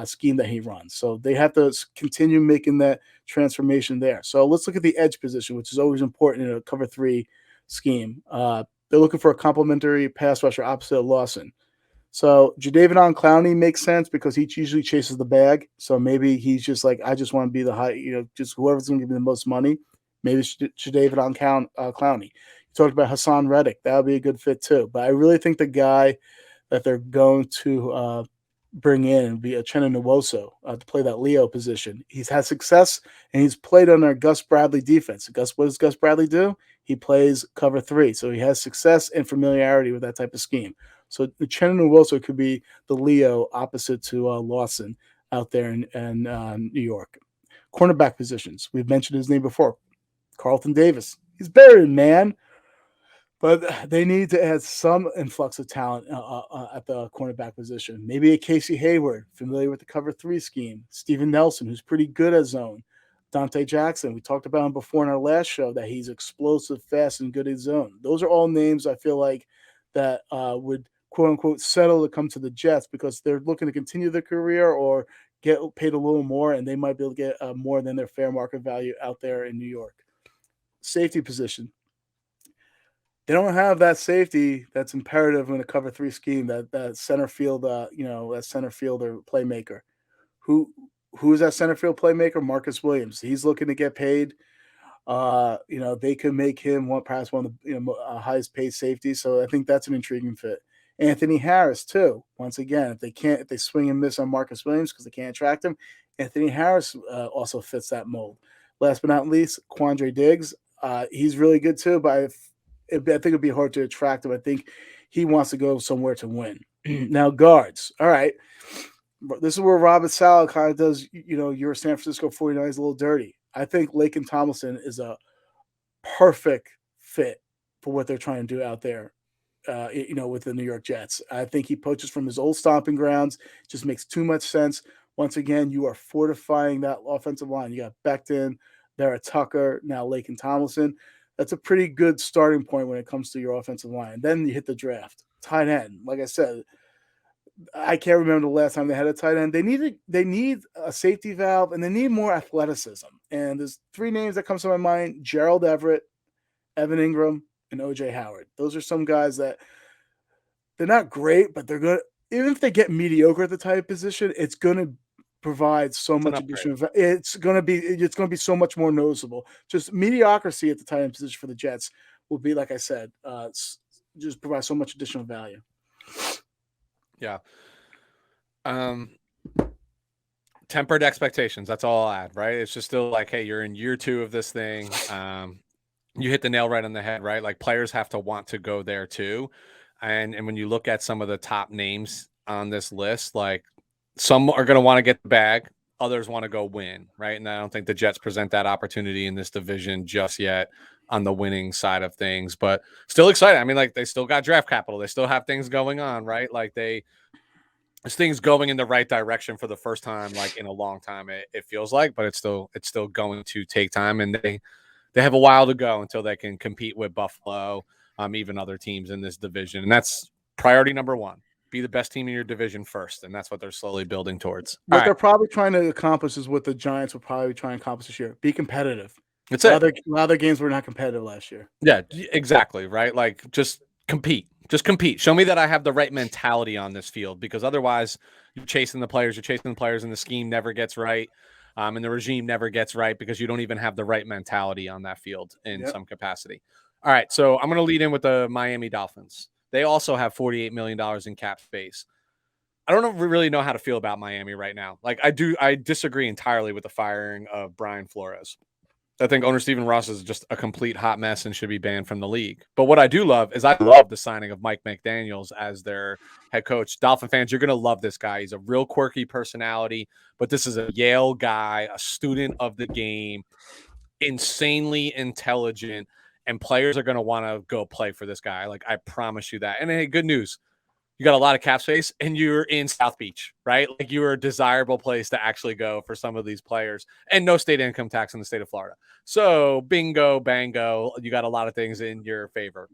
scheme that he runs. So they have to continue making that transformation there. So let's look at the edge position, which is always important in a cover 3 scheme. They're looking for a complementary pass rusher opposite of Lawson. So Jadeveon Clowney makes sense because he usually chases the bag. So maybe he's just like, I just want to be the high, just whoever's going to give me the most money. Maybe Jadeveon Clowney. You talked about Hassan Reddick. That would be a good fit too. But I really think the guy that they're going to bring in and be Uchenna Nwosu to play that Leo position. He's had success, and he's played under Gus Bradley defense. What does Gus Bradley do? He plays cover 3. So he has success and familiarity with that type of scheme. So Uchenna Nwosu could be the Leo opposite to Lawson out there in New York. Cornerback positions. We've mentioned his name before. Carlton Davis. He's better than man. But they need to add some influx of talent at the cornerback position. Maybe a Casey Hayward, familiar with the cover 3 scheme. Steven Nelson, who's pretty good at zone. Dante Jackson, we talked about him before in our last show, that he's explosive, fast, and good at zone. Those are all names I feel like that would, quote-unquote, settle to come to the Jets because they're looking to continue their career or get paid a little more, and they might be able to get more than their fair market value out there in New York. Safety position. They don't have that safety that's imperative in a cover 3 scheme, that center field, that center fielder playmaker. Who is that center field playmaker? Marcus Williams. He's looking to get paid. They could make him perhaps one of the highest paid safeties. So I think that's an intriguing fit. Anthony Harris too. Once again, if they swing and miss on Marcus Williams because they can't attract him, Anthony Harris also fits that mold. Last but not least, Quandary Diggs. He's really good too, but I think it'd be hard to attract him. I think he wants to go somewhere to win. Now, guards. All right. This is where Robert Saleh kind of does, your San Francisco 49ers a little dirty. I think Laken Tomlinson is a perfect fit for what they're trying to do out there, with the New York Jets. I think he poaches from his old stomping grounds. Just makes too much sense. Once again, you are fortifying that offensive line. You got Becton, Vera Tucker, now Laken Tomlinson. That's a pretty good starting point when it comes to your offensive line. Then you hit the draft. Tight end. Like I said, I can't remember the last time they had a tight end. They need a safety valve, and they need more athleticism. And there's 3 names that comes to my mind: Gerald Everett, Evan Ingram, and OJ Howard. Those are some guys that they're not great, but they're good. Even if they get mediocre at the tight position, it's going to provide so much additional. It's going to be so much more noticeable. Just mediocrity at the tight end position for the Jets will be, like I said, just provide so much additional value. Yeah. Tempered expectations. That's all I'll add, right? It's just still like, hey, you're in year 2 of this thing. You hit the nail right on the head, right? Like, players have to want to go there too. And when you look at some of the top names on this list, like, some are going to want to get the bag. Others want to go win, right? And I don't think the Jets present that opportunity in this division just yet on the winning side of things, but still excited. I mean, like, they still got draft capital. They still have things going on, right? Like, this thing's going in the right direction for the first time, like, in a long time, it feels like, but it's still going to take time. And they have a while to go until they can compete with Buffalo, even other teams in this division. And that's priority number 1. Be the best team in your division first, and that's what they're slowly building towards. What they're probably trying to accomplish is what the Giants will probably try and accomplish this year: be competitive. That's it. Other games were not competitive last year. Yeah, exactly, right? Like, just compete. Show me that I have the right mentality on this field, because otherwise you're chasing the players, and the scheme never gets right, and the regime never gets right because you don't even have the right mentality on that field in some capacity. All right, so I'm going to lead in with the Miami Dolphins. They also have $48 million in cap space. I don't really know how to feel about Miami right now. Like, I disagree entirely with the firing of Brian Flores. I think owner Stephen Ross is just a complete hot mess and should be banned from the league. But what I do love is I love the signing of Mike McDaniels as their head coach. Dolphin fans, you're going to love this guy. He's a real quirky personality, but this is a Yale guy, a student of the game, insanely intelligent, and players are going to want to go play for this guy. Like, I promise you that. And hey, good news. You got a lot of cap space and you're in South Beach, right? Like, you're a desirable place to actually go for some of these players, and no state income tax in the state of Florida. So bingo, bango, you got a lot of things in your favor.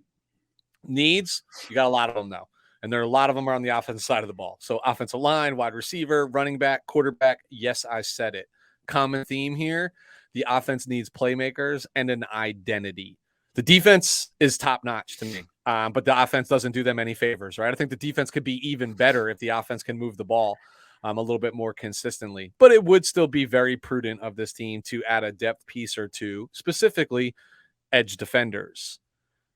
Needs, you got a lot of them though. And there are a lot of them are on the offensive side of the ball. So offensive line, wide receiver, running back, quarterback. Yes, I said it. Common theme here. The offense needs playmakers and an identity. The defense is top notch to me, but the offense doesn't do them any favors, right? I think the defense could be even better if the offense can move the ball a little bit more consistently. But it would still be very prudent of this team to add a depth piece or two, specifically edge defenders.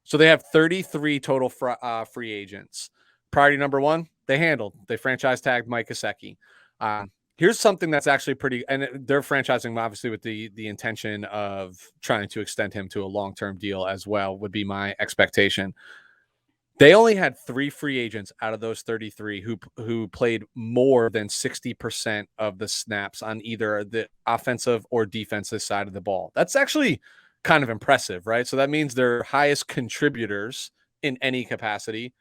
So they have 33 total free agents. Priority number one, they handled. They franchise tagged Mike Gesicki. Here's something that's actually pretty, and they're franchising obviously with the intention of trying to extend him to a long-term deal as well, would be my expectation. They only had 3 free agents out of those 33 who played more than 60% of the snaps on either the offensive or defensive side of the ball. That's actually kind of impressive, right? So that means their highest contributors in any capacity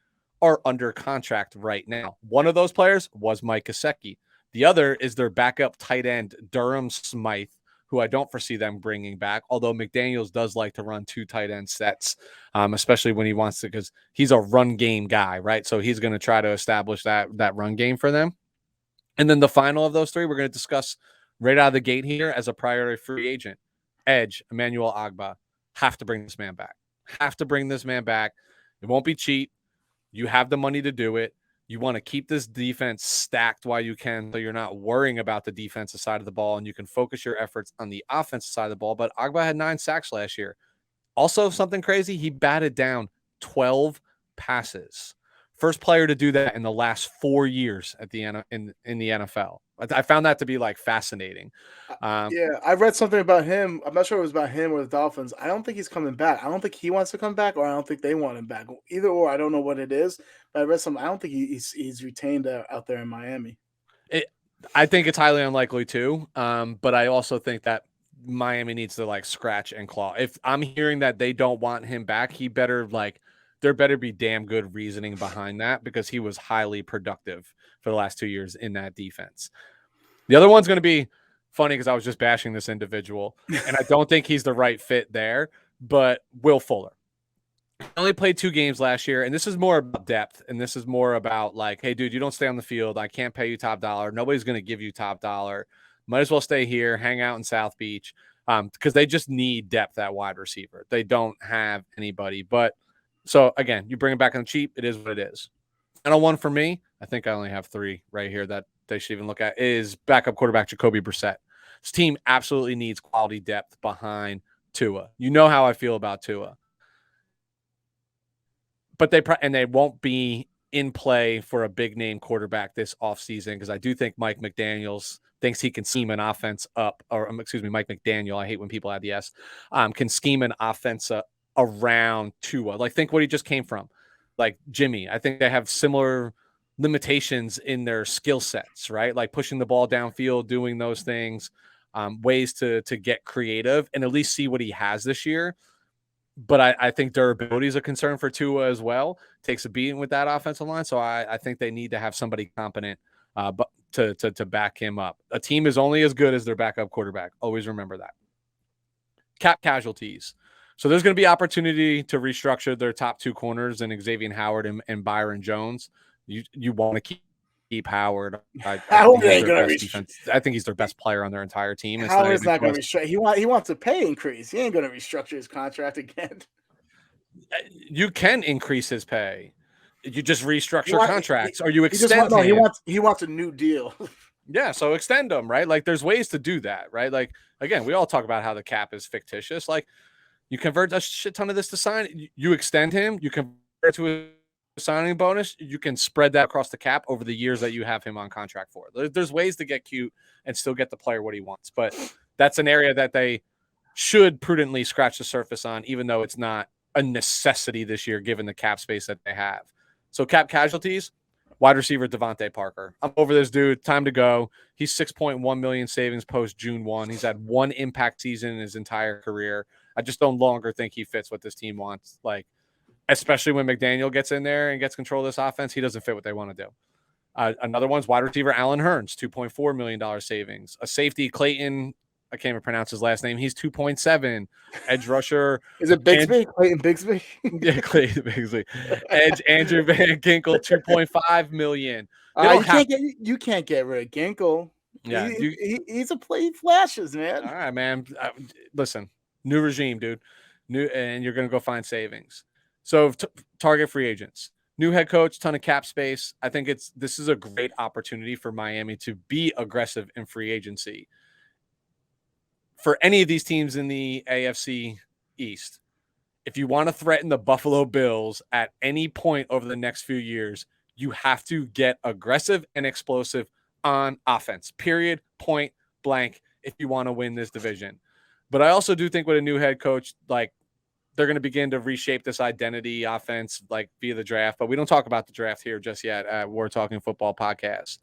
are under contract right now. One of those players was Mike Gesicki. The other is their backup tight end, Durham Smythe, who I don't foresee them bringing back, although McDaniels does like to run 2 tight end sets, especially when he wants to, because he's a run game guy, right? So he's going to try to establish that run game for them. And then the final of those 3, we're going to discuss right out of the gate here as a priority free agent. Edge, Emanuel Sanders. Have to bring this man back. Have to bring this man back. It won't be cheap. You have the money to do it. You want to keep this defense stacked while you can, so you're not worrying about the defensive side of the ball, and you can focus your efforts on the offensive side of the ball. But Agba had 9 sacks last year. Also, something crazy, he batted down 12 passes. First player to do that in the last 4 years at the in the NFL. I found that to be like fascinating. Yeah, I read something about him. I'm not sure if it was about him or the Dolphins. I don't think he's coming back. I don't think he wants to come back, or I don't think they want him back. Either or, I don't know what it is. But I read something. I don't think he's retained out there in Miami. I think it's highly unlikely too. But I also think that Miami needs to like scratch and claw. If I'm hearing that they don't want him back, there better be damn good reasoning behind that, because he was highly productive for the last 2 years in that defense. The other one's going to be funny because I was just bashing this individual, and I don't think he's the right fit there, but Will Fuller. He only played 2 games last year, and this is more about depth, and this is more about like, hey, dude, you don't stay on the field. I can't pay you top dollar. Nobody's going to give you top dollar. Might as well stay here, hang out in South Beach, because they just need depth at wide receiver. They don't have anybody. But so, again, you bring it back on the cheap, it is what it is. Final one for me, I think I only have 3 right here that they should even look at, is backup quarterback Jacoby Brissette. This team absolutely needs quality depth behind Tua. You know how I feel about Tua. But they won't be in play for a big-name quarterback this offseason, because I do think Mike McDaniels thinks he can scheme an offense up, or Mike McDaniel, I hate when people add the S, can scheme an offense around Tua. Like, think what he just came from. Like Jimmy, I think they have similar limitations in their skill sets, right? Like pushing the ball downfield, doing those things, ways to get creative and at least see what he has this year. But I think durability is a concern for Tua as well. Takes a beating with that offensive line. So I think they need to have somebody competent but to back him up. A team is only as good as their backup quarterback. Always remember that. Cap casualties. So there's going to be opportunity to restructure their top 2 corners in Xavier Howard and Byron Jones. You want to keep Howard. I think he's their best player on their entire team. Howard's not going to restructure. He wants a pay increase. He ain't going to restructure his contract again. You can increase his pay. You just restructure contracts, or you extend. He wants a new deal. Yeah, so extend them, right? Like, there's ways to do that, right? Like, again, we all talk about how the cap is fictitious. Like, you convert a shit ton of this to sign. You extend him. You convert it to a signing bonus. You can spread that across the cap over the years that you have him on contract for. There's ways to get cute and still get the player what he wants. But that's an area that they should prudently scratch the surface on, even though it's not a necessity this year, given the cap space that they have. So cap casualties, wide receiver Devonte Parker. I'm over this dude. Time to go. He's 6.1 million savings post June 1. He's had one impact season in his entire career. I just don't longer think he fits what this team wants. Like, especially when McDaniel gets in there and gets control of this offense, he doesn't fit what they want to do. Another one's wide receiver Allen Hurns, $2.4 million savings. A safety, Clayton, I can't even pronounce his last name. He's 2.7. Edge rusher. Is it Bigsby? Clayton Bigsby? Yeah, Clayton Bigsby. Edge Andrew Van Ginkle, 2.5 million. You can't get rid of Ginkle. Yeah, he's a play. He flashes, man. All right, man. Listen, new regime, dude. And you're gonna go find savings. So target free agents. New head coach, ton of cap space. I think this is a great opportunity for Miami to be aggressive in free agency. For any of these teams in the AFC East, if you want to threaten the Buffalo Bills at any point over the next few years, you have to get aggressive and explosive on offense, period, point blank, if you want to win this division. But I also do think with a new head coach, like, they're going to begin to reshape this identity offense, like via the draft. But we don't talk about the draft here just yet at We're Talking Football podcast.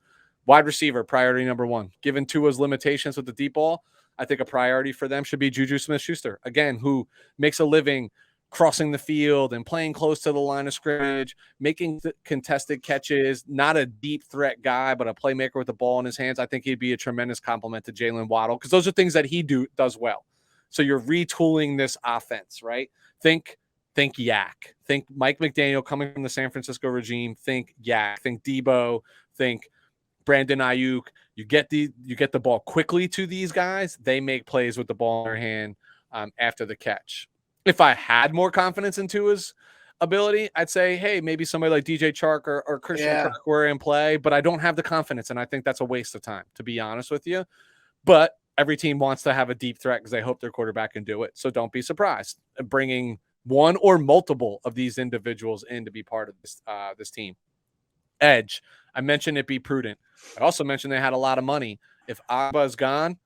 Wide receiver, priority number one. Given Tua's limitations with the deep ball, I think a priority for them should be Juju Smith-Schuster, again, who makes a living crossing the field and playing close to the line of scrimmage, making contested catches, not a deep threat guy, but a playmaker with the ball in his hands. I think he'd be a tremendous compliment to Jalen Waddle, because those are things that he does well. So you're retooling this offense, right? Think Yak. Think Mike McDaniel coming from the San Francisco regime. Think Yak. Think Debo. Think Brandon Ayuk. You get the ball quickly to these guys. They make plays with the ball in their hand after the catch. If I had more confidence in Tua's ability, I'd say, hey, maybe somebody like DJ Chark or Christian Kirk were in play, but I don't have the confidence, and I think that's a waste of time, to be honest with you. But every team wants to have a deep threat because they hope their quarterback can do it. So don't be surprised bringing one or multiple of these individuals in to be part of this team. Edge, I mentioned it be prudent. I also mentioned they had a lot of money. If Agba's gone,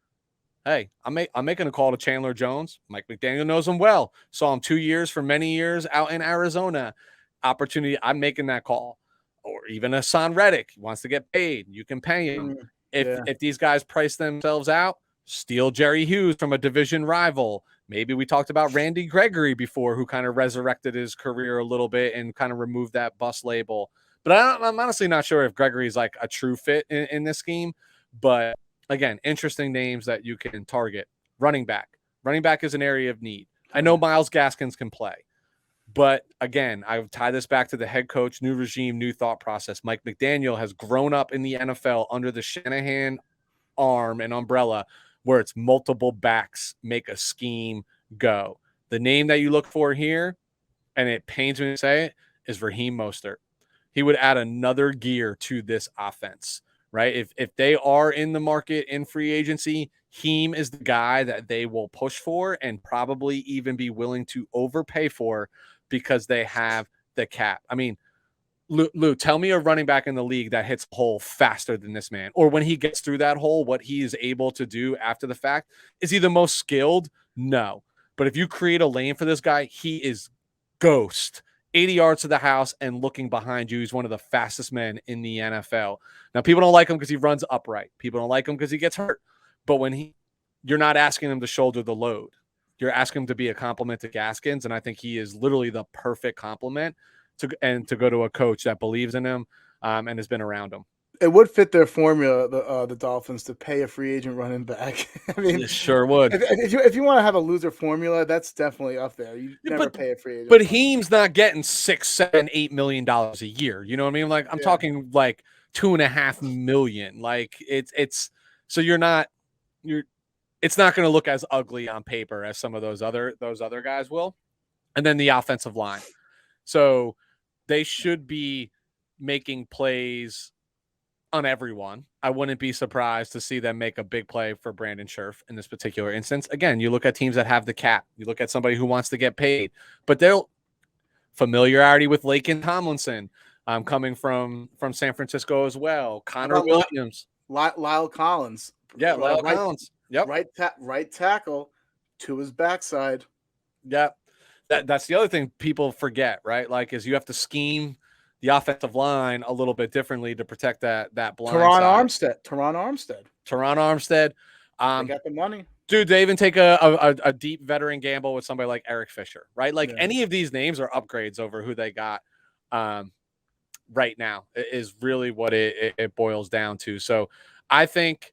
hey, I'm making a call to Chandler Jones. Mike McDaniel knows him well. Saw him 2 years for many years out in Arizona. Opportunity, I'm making that call. Or even Hassan Reddick. He wants to get paid. You can pay him. If these guys price themselves out, steal Jerry Hughes from a division rival. Maybe we talked about Randy Gregory before, who kind of resurrected his career a little bit and kind of removed that bust label. But I'm honestly not sure if Gregory's like a true fit in this scheme. But again, interesting names that you can target. Running back. Running back is an area of need. I know Myles Gaskins can play. But again, I would tie this back to the head coach, new regime, new thought process. Mike McDaniel has grown up in the NFL under the Shanahan arm and umbrella, where it's multiple backs make a scheme go. The name that you look for here, and it pains me to say it, is Raheem Mostert. He would add another gear to this offense, right? If they are in the market in free agency, Heem is the guy that they will push for and probably even be willing to overpay for because they have the cap. I mean, Lou, tell me a running back in the league that hits a hole faster than this man, or when he gets through that hole, what he is able to do after the fact. Is he the most skilled? No. But if you create a lane for this guy, he is ghost. 80 yards to the house and looking behind you. He's one of the fastest men in the NFL. Now, people don't like him because he runs upright. People don't like him because he gets hurt. But when you're not asking him to shoulder the load. You're asking him to be a compliment to Gaskins, and I think he is literally the perfect compliment to go to a coach that believes in him and has been around him. It would fit their formula, the Dolphins, to pay a free agent running back. I mean, it sure would. If you want to have a loser formula, that's definitely up there. You never pay a free agent. But Heem's not getting $6, $7, $8 million a year. You know what I mean? Like I'm talking like $2.5 million. Like it's so it's not going to look as ugly on paper as some of those other guys will. And then the offensive line. So they should be making plays on everyone. I wouldn't be surprised to see them make a big play for Brandon Scherf in this particular instance. Again, you look at teams that have the cap. You look at somebody who wants to get paid. But they'll familiarity with Laken Tomlinson coming from San Francisco as well. Connor Williams. Lyle Collins. Yeah, Lyle Collins. Yep. Right tackle. to his backside. Yeah. That's the other thing people forget, right? Like, is you have to scheme the offensive line a little bit differently to protect that blind side. Teron Armstead. Armstead. They got the money. Dude, they even take a deep veteran gamble with somebody like Eric Fisher, right? Like, Yeah. any of these names are upgrades over who they got right now is really what it boils down to. So I think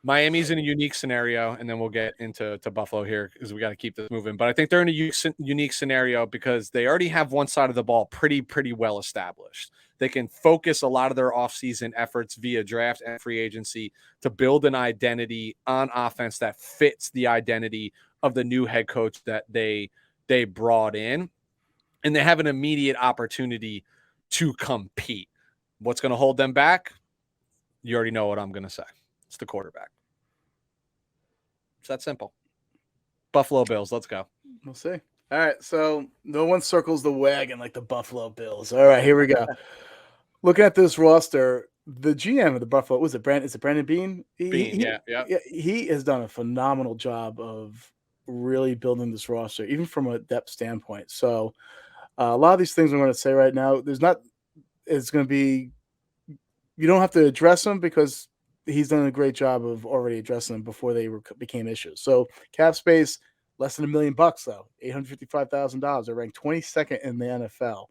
Miami's in a unique scenario, and then we'll get into Buffalo here because we got to keep this moving. But I think they're in a unique scenario because they already have one side of the ball pretty well established. They can focus a lot of their offseason efforts via draft and free agency to build an identity on offense that fits the identity of the new head coach that they brought in. And they have an immediate opportunity to compete. What's going to hold them back? You already know what I'm going to say. It's the quarterback. It's that simple. Buffalo Bills, let's go. We'll see. All right, so no one circles the wagon like the Buffalo Bills. All right, here we go. Looking at this roster, the GM of the Buffalo, is it Brandon Beane? Yeah. He has done a phenomenal job of really building this roster, even from a depth standpoint. So a lot of these things I'm going to say right now, it's going to be, you don't have to address them because he's done a great job of already addressing them before they became issues. So cap space, less than $1 million though, $855,000. They're ranked 22nd in the NFL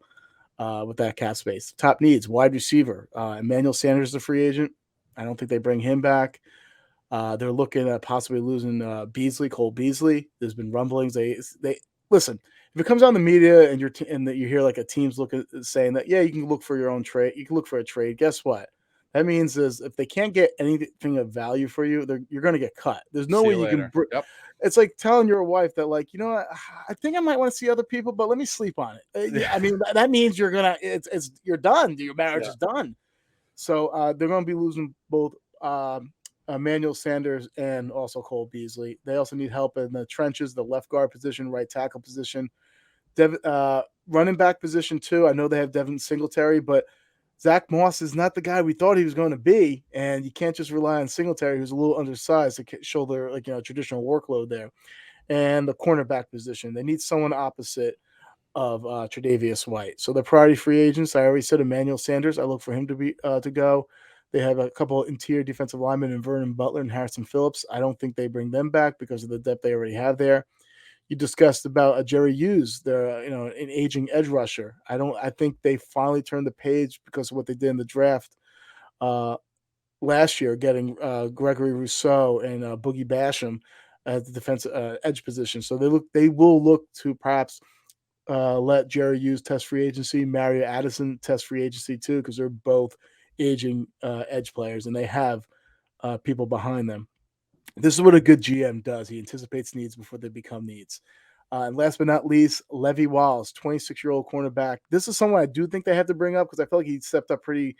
with that cap space. Top needs, wide receiver. Emanuel Sanders is a free agent. I don't think they bring him back. They're looking at possibly losing Cole Beasley. There's been rumblings. They listen. If it comes on the media and that you hear like a team's saying that, yeah, you can look for your own trade. You can look for a trade. Guess what? That means is if they can't get anything of value for you, you're going to get cut. There's no way you can. Yep. It's like telling your wife that, like, you know what, I think I might want to see other people, but let me sleep on it. I mean, that means you're done. Your marriage is done. So they're going to be losing both Emmanuel Sanders and also Cole Beasley. They also need help in the trenches, the left guard position, right tackle position, running back position too. I know they have Devin Singletary, but Zach Moss is not the guy we thought he was going to be, and you can't just rely on Singletary, who's a little undersized, to shoulder traditional workload there. And the cornerback position, they need someone opposite of Tre'Davious White. So the priority free agents, I already said Emmanuel Sanders. I look for him to go. They have a couple of interior defensive linemen in Vernon Butler and Harrison Phillips. I don't think they bring them back because of the depth they already have there. You discussed about Jerry Hughes, an aging edge rusher. I think they finally turned the page because of what they did in the draft last year, getting Gregory Rousseau and Boogie Basham at the defensive edge position. So they will look to perhaps let Jerry Hughes test free agency, Mario Addison test free agency too, because they're both aging edge players and they have people behind them. This is what a good GM does. He anticipates needs before they become needs. And last but not least, Levi Wallace, 26-year-old cornerback. This is someone I do think they have to bring up because I feel like he stepped up pretty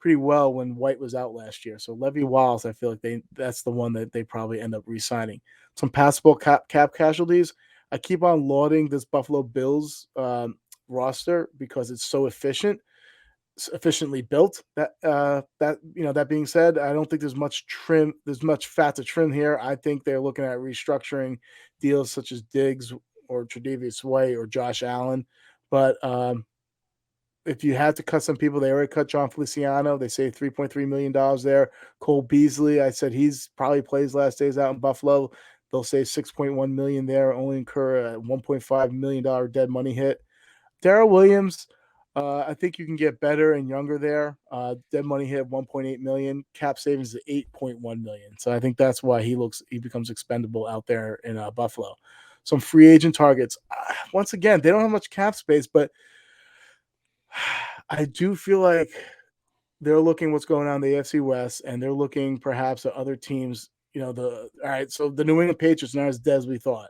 well when White was out last year. So Levi Wallace, I feel like that's the one that they probably end up re-signing. Some passable cap casualties. I keep on lauding this Buffalo Bills roster because it's so efficiently built. That being said, I don't think there's much fat to trim here. I think they're looking at restructuring deals such as Diggs or Tre'Davious White or Josh Allen. But if you had to cut some people, they already cut John Feliciano. They saved $3.3 million there. Cole Beasley, I said he's probably plays last days out in Buffalo. They'll save $6.1 million there, only incur a $1.5 million dead money hit. Darrell Williams, I think you can get better and younger there. Dead money hit $1.8 million. Cap savings is $8.1 million. So I think that's why he becomes expendable out there in Buffalo. Some free agent targets. Once again, they don't have much cap space, but I do feel like they're looking what's going on in the AFC West, and they're looking perhaps at other teams. All right, so the New England Patriots not as dead as we thought.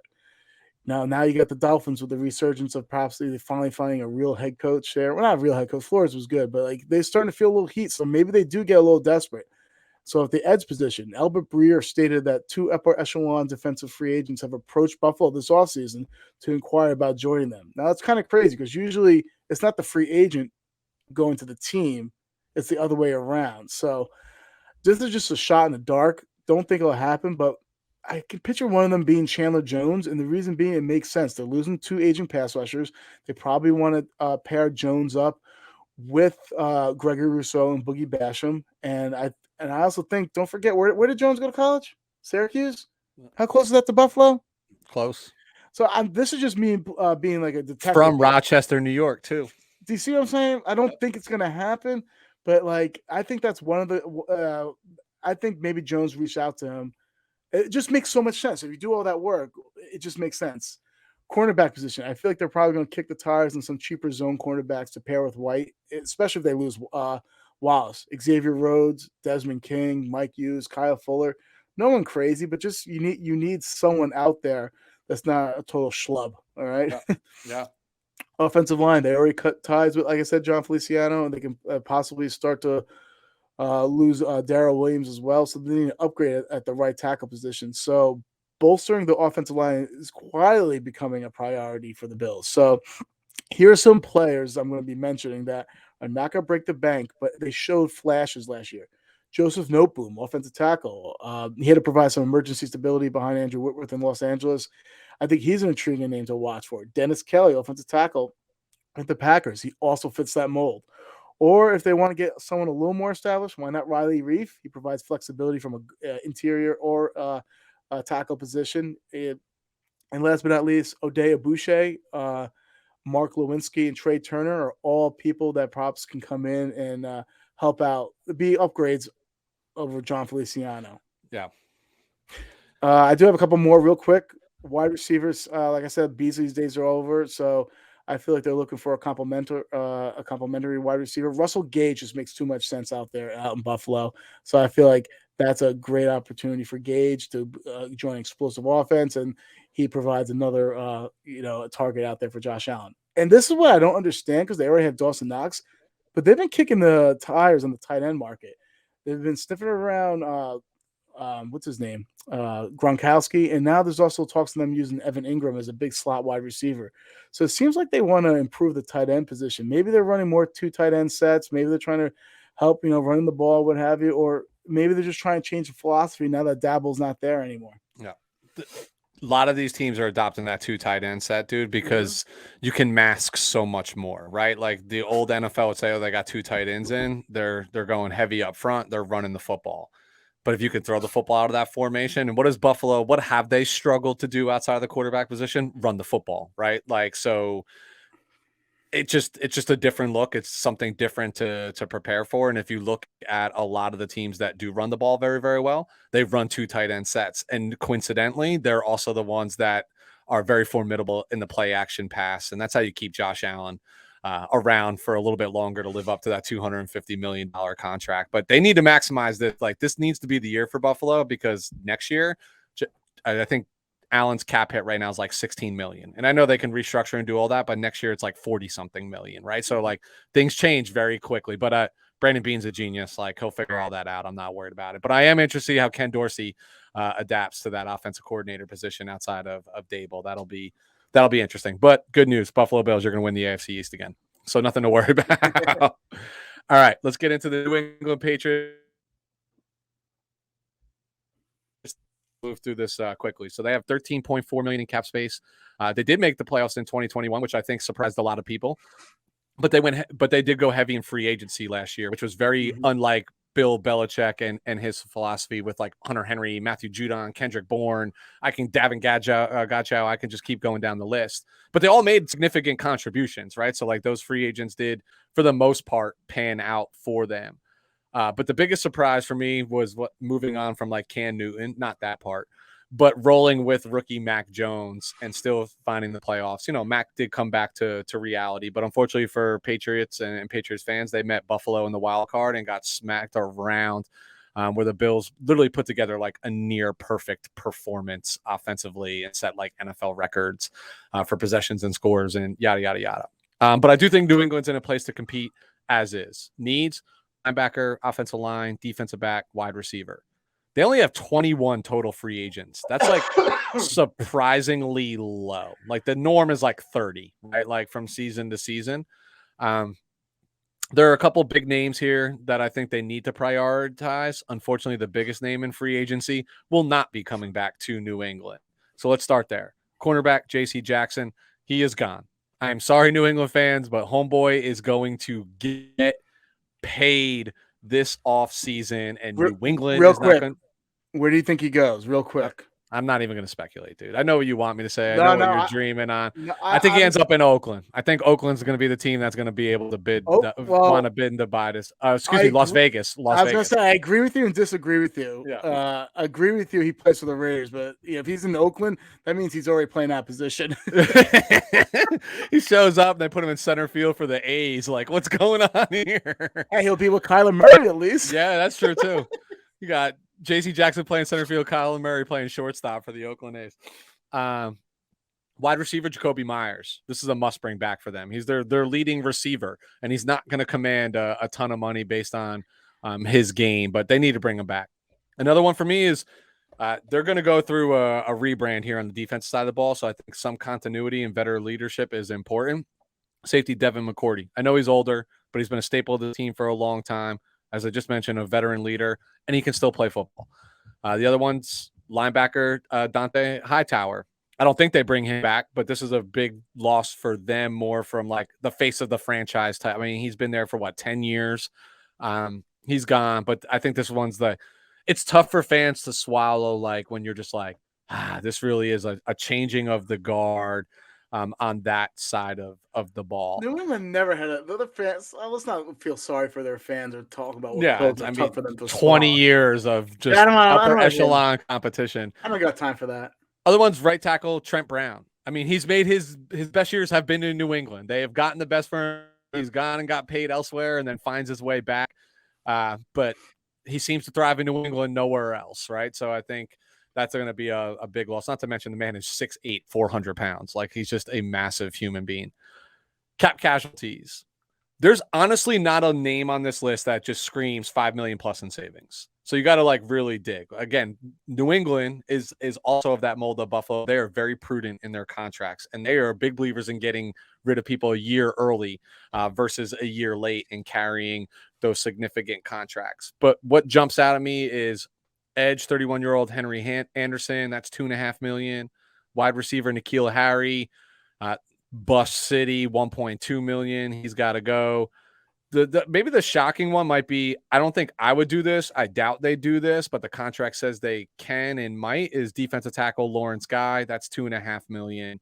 Now you got the Dolphins with the resurgence of perhaps they finally finding a real head coach there. Well, not a real head coach. Flores was good, but like they're starting to feel a little heat, so maybe they do get a little desperate. So at the edge position, Albert Breer stated that 2 upper echelon defensive free agents have approached Buffalo this offseason to inquire about joining them. Now, it's kind of crazy because usually it's not the free agent going to the team. It's the other way around. So this is just a shot in the dark. Don't think it'll happen, but I can picture one of them being Chandler Jones, and the reason being it makes sense. They're losing 2 aging pass rushers. They probably want to pair Jones up with Gregory Rousseau and Boogie Basham. And I also think, don't forget, where did Jones go to college? Syracuse? How close is that to Buffalo? Close. So this is just me being like a detective. From Rochester, New York, too. Do you see what I'm saying? I don't think it's going to happen, but like I think that's one of the. I think maybe Jones reached out to him. It just makes so much sense. If you do all that work, it just makes sense. Cornerback position. I feel like they're probably going to kick the tires on some cheaper zone cornerbacks to pair with White, especially if they lose Wallace, Xavier Rhodes, Desmond King, Mike Hughes, Kyle Fuller. No one crazy, but just you need someone out there that's not a total schlub. All right. Yeah. Offensive line. They already cut ties with, like I said, John Feliciano, and they can possibly start to lose Darrell Williams as well. So they need to upgrade at the right tackle position. So bolstering the offensive line is quietly becoming a priority for the Bills. So here are some players I'm going to be mentioning that are not going to break the bank, but they showed flashes last year. Joseph Noteboom, offensive tackle. He had to provide some emergency stability behind Andrew Whitworth in Los Angeles. I think he's an intriguing name to watch for. Dennis Kelly, offensive tackle with the Packers. He also fits that mold. Or if they want to get someone a little more established, why not Riley Reef? He provides flexibility from an interior or a tackle position. And last but not least, O'Day Abouche, Mark Lewinsky, and Trey Turner are all people that props can come in and help out, be upgrades over John Feliciano. Yeah. I do have a couple more real quick. Wide receivers, like I said, Beasley's days are over, so I feel like they're looking for a complimentary wide receiver. Russell Gage just makes too much sense out in Buffalo, so I feel like that's a great opportunity for Gage to join explosive offense, and he provides another a target out there for Josh Allen. And this is what I don't understand because they already have Dawson Knox, but they've been kicking the tires on the tight end market. They've been sniffing around. What's his name? Gronkowski, and now there's also talks of them using Evan Ingram as a big slot wide receiver. So it seems like they want to improve the tight end position. Maybe they're running more 2 tight end sets. Maybe they're trying to help, running the ball, what have you, or maybe they're just trying to change the philosophy now that Dabble's not there anymore. Yeah. A lot of these teams are adopting that 2 tight end set, dude, because you can mask so much more, right? Like the old NFL would say, oh, they got 2 tight ends in. They're going heavy up front. They're running the football. But if you could throw the football out of that formation, and what have they struggled to do outside of the quarterback position? Run the football, right? Like, so it's just a different look. It's something different to prepare for. And if you look at a lot of the teams that do run the ball very, very well, they've run 2 tight end sets. And coincidentally, they're also the ones that are very formidable in the play action pass. And that's how you keep Josh Allen around for a little bit longer to live up to that $250 million contract. But they need to maximize this. Like, this needs to be the year for Buffalo, because next year, I think Allen's cap hit right now is like 16 million. And I know they can restructure and do all that, but next year it's like 40 something million, right? So like things change very quickly, but Brandon Beane's a genius. Like, he'll figure all that out. I'm not worried about it, but I am interested to see how Ken Dorsey adapts to that offensive coordinator position outside of Dable. That'll be interesting. But good news, Buffalo Bills, you're going to win the AFC East again. So nothing to worry about. All right, let's get into the New England Patriots. Move through this quickly. So they have 13.4 million in cap space. They did make the playoffs in 2021, which I think surprised a lot of people. But they did go heavy in free agency last year, which was very unlike Bill Belichick and his philosophy with like Hunter Henry, Matthew Judon, Kendrick Bourne. Davin Gachow. I can just keep going down the list. But they all made significant contributions, right? So like those free agents did, for the most part, pan out for them. But the biggest surprise for me was moving on from like Cam Newton, not that part, but rolling with rookie Mac Jones and still finding the playoffs. Mac did come back to reality, but unfortunately for Patriots and Patriots fans, they met Buffalo in the wild card and got smacked around, where the Bills literally put together like a near perfect performance offensively and set like NFL records for possessions and scores and yada, yada, yada. But I do think New England's in a place to compete as is. Needs: linebacker, offensive line, defensive back, wide receiver. They only have 21 total free agents. That's like surprisingly low. Like the norm is like 30, right? Like from season to season. There are a couple big names here that I think they need to prioritize. Unfortunately, the biggest name in free agency will not be coming back to New England. So let's start there. Cornerback J.C. Jackson, he is gone. I'm sorry, New England fans, but homeboy is going to get paid this offseason, and New England Real is not quick, going. where do you think he goes? Real quick. I'm not even going to speculate, dude. I know what you want me to say. I No, know what no, you're dreaming on. no, I think he ends up in Oakland. I think Oakland's going to be the team that's going to be able to bid, Oh, want well, to bid to buy this. I Las Vegas. I was gonna say I agree with you and disagree with you. Yeah. Agree with you. He plays for the Raiders, but if he's in Oakland, that means he's already playing that position. He shows up. They put him in center field for the A's. Like, what's going on here? Hey, he'll be with Kyler Murray at least. Yeah, that's true too. You got J.C. Jackson playing center field, Kyler Murray playing shortstop for the Oakland A's. Wide receiver Jacoby Myers. This is a must bring back for them. He's their leading receiver, and he's not going to command a ton of money based on his game, but they need to bring him back. Another one for me is they're going to go through a rebrand here on the defensive side of the ball, so I think some continuity and veteran leadership is important. Safety Devin McCourty. I know he's older, but he's been a staple of the team for a long time. As I just mentioned, a veteran leader, and he can still play football. The other one's linebacker Dante Hightower. I don't think they bring him back, but this is a big loss for them, more from like the face of the franchise type. I mean, he's been there for 10 years. He's gone, but I think this one's it's tough for fans to swallow, like when you're just like, this really is a changing of the guard on that side of the ball. New England never had the fans. Let's not feel sorry for their fans or talk about what tough for them to 20 swallow. years of just upper echelon competition. I don't got time for that. Other one's right tackle Trent Brown. I mean, he's made his best years have been in New England. They have gotten the best for him. He's gone and got paid elsewhere and then finds his way back. But he seems to thrive in New England, nowhere else, right? So I think that's going to be a big loss. Not to mention the man is 6'8", 400 pounds. Like, he's just a massive human being. Cap casualties. There's honestly not a name on this list that just screams $5 million plus in savings. So you got to really dig. Again, New England is also of that mold of Buffalo. They are very prudent in their contracts, and they are big believers in getting rid of people a year early versus a year late and carrying those significant contracts. But what jumps out at me is edge 31-year-old Henry Anderson. That's $2.5 million. Wide receiver N'Keal Harry, Bust City, $1.2 million. He's got to go. Maybe the shocking one might be, I don't think I would do this. I doubt they do this, but the contract says they can and might, is defensive tackle Lawrence Guy. That's $2.5 million.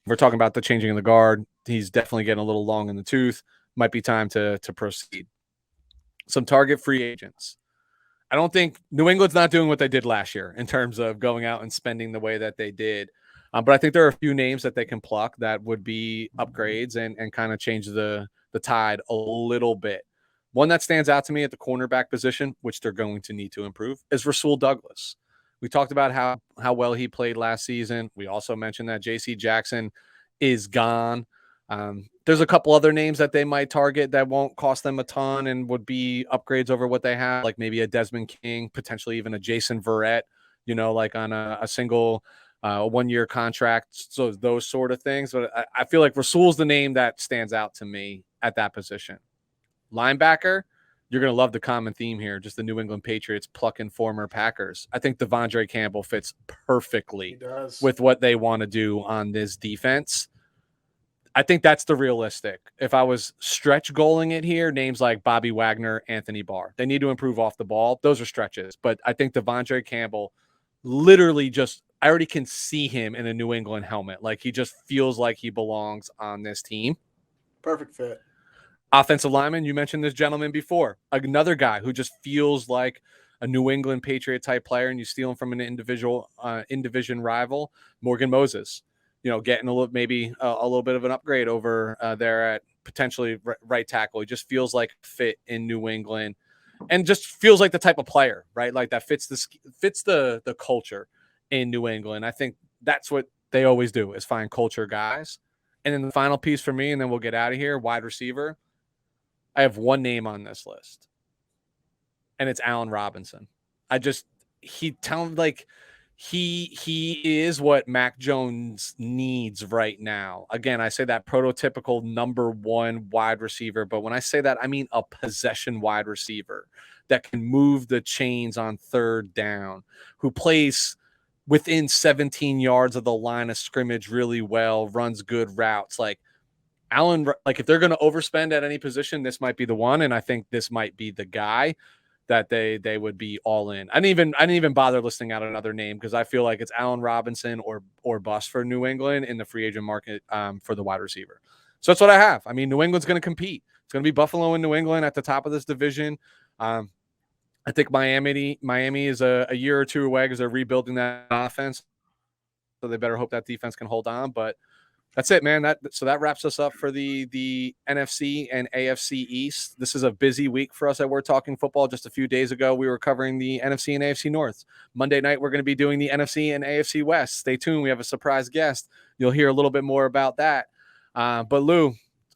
We're talking about the changing of the guard. He's definitely getting a little long in the tooth. Might be time to proceed. Some target free agents. I don't think New England's not doing what they did last year in terms of going out and spending the way that they did. But I think there are a few names that they can pluck that would be upgrades and kind of change the tide a little bit. One that stands out to me at the cornerback position, which they're going to need to improve, is Rasul Douglas. We talked about how well he played last season. We also mentioned that J.C. Jackson is gone. There's a couple other names that they might target that won't cost them a ton and would be upgrades over what they have, like maybe a Desmond King, potentially even a Jason Verrett, like on a single one-year contract. So those sort of things. But I feel like Rasul's the name that stands out to me at that position. Linebacker, you're going to love the common theme here, just the New England Patriots plucking former Packers. I think Devondre Campbell fits perfectly with what they want to do on this defense. I think that's the realistic. If I was stretch goaling it here, names like Bobby Wagner, Anthony Barr, they need to improve off the ball. Those are stretches. But I think Devondre Campbell literally I already can see him in a New England helmet. Like, he just feels like he belongs on this team. Perfect fit. Offensive lineman, you mentioned this gentleman before. Another guy who just feels like a New England Patriot type player, and you steal him from an in-division rival, Morgan Moses. Getting a little bit of an upgrade over there at potentially right tackle. He just feels like fit in New England, and just feels like the type of player, right? Like that fits the culture in New England. I think that's what they always do, is find culture guys. And then the final piece for me, and then we'll get out of here, wide receiver. I have one name on this list, and it's Allen Robinson. He he is what Mac Jones needs right now. Again, I say that prototypical number one wide receiver, but when I say that, I mean a possession wide receiver that can move the chains on third down, who plays within 17 yards of the line of scrimmage really well, runs good routes. Like Allen, like if they're going to overspend at any position, this might be the one, and I think this might be the guy that they would be all in. I didn't even bother listing out another name because I feel like it's Allen Robinson or bust for New England in the free agent market for the wide receiver. So that's what I have. I mean, New England's going to compete. It's going to be Buffalo and New England at the top of this division. I think Miami is a year or two away because they're rebuilding that offense. So they better hope that defense can hold on. But that's it, man. That wraps us up for the NFC and AFC East. This is a busy week for us at We're Talking Football. Just a few days ago, we were covering the NFC and AFC North. Monday night, we're going to be doing the NFC and AFC West. Stay tuned. We have a surprise guest. You'll hear a little bit more about that. But Lou,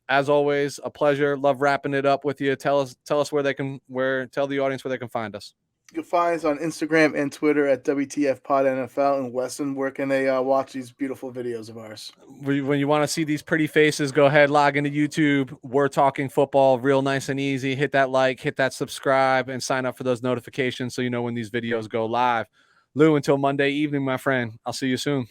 as always, a pleasure. Love wrapping it up with you. Tell us tell the audience where they can find us. You can find us on Instagram and Twitter at WTF Pod NFL. And Weston, where can they watch these beautiful videos of ours? When you want to see these pretty faces, go ahead, log into YouTube. We're Talking Football, real nice and easy. Hit that like, hit that subscribe, and sign up for those notifications so you know when these videos go live. Lou, until Monday evening, my friend, I'll see you soon.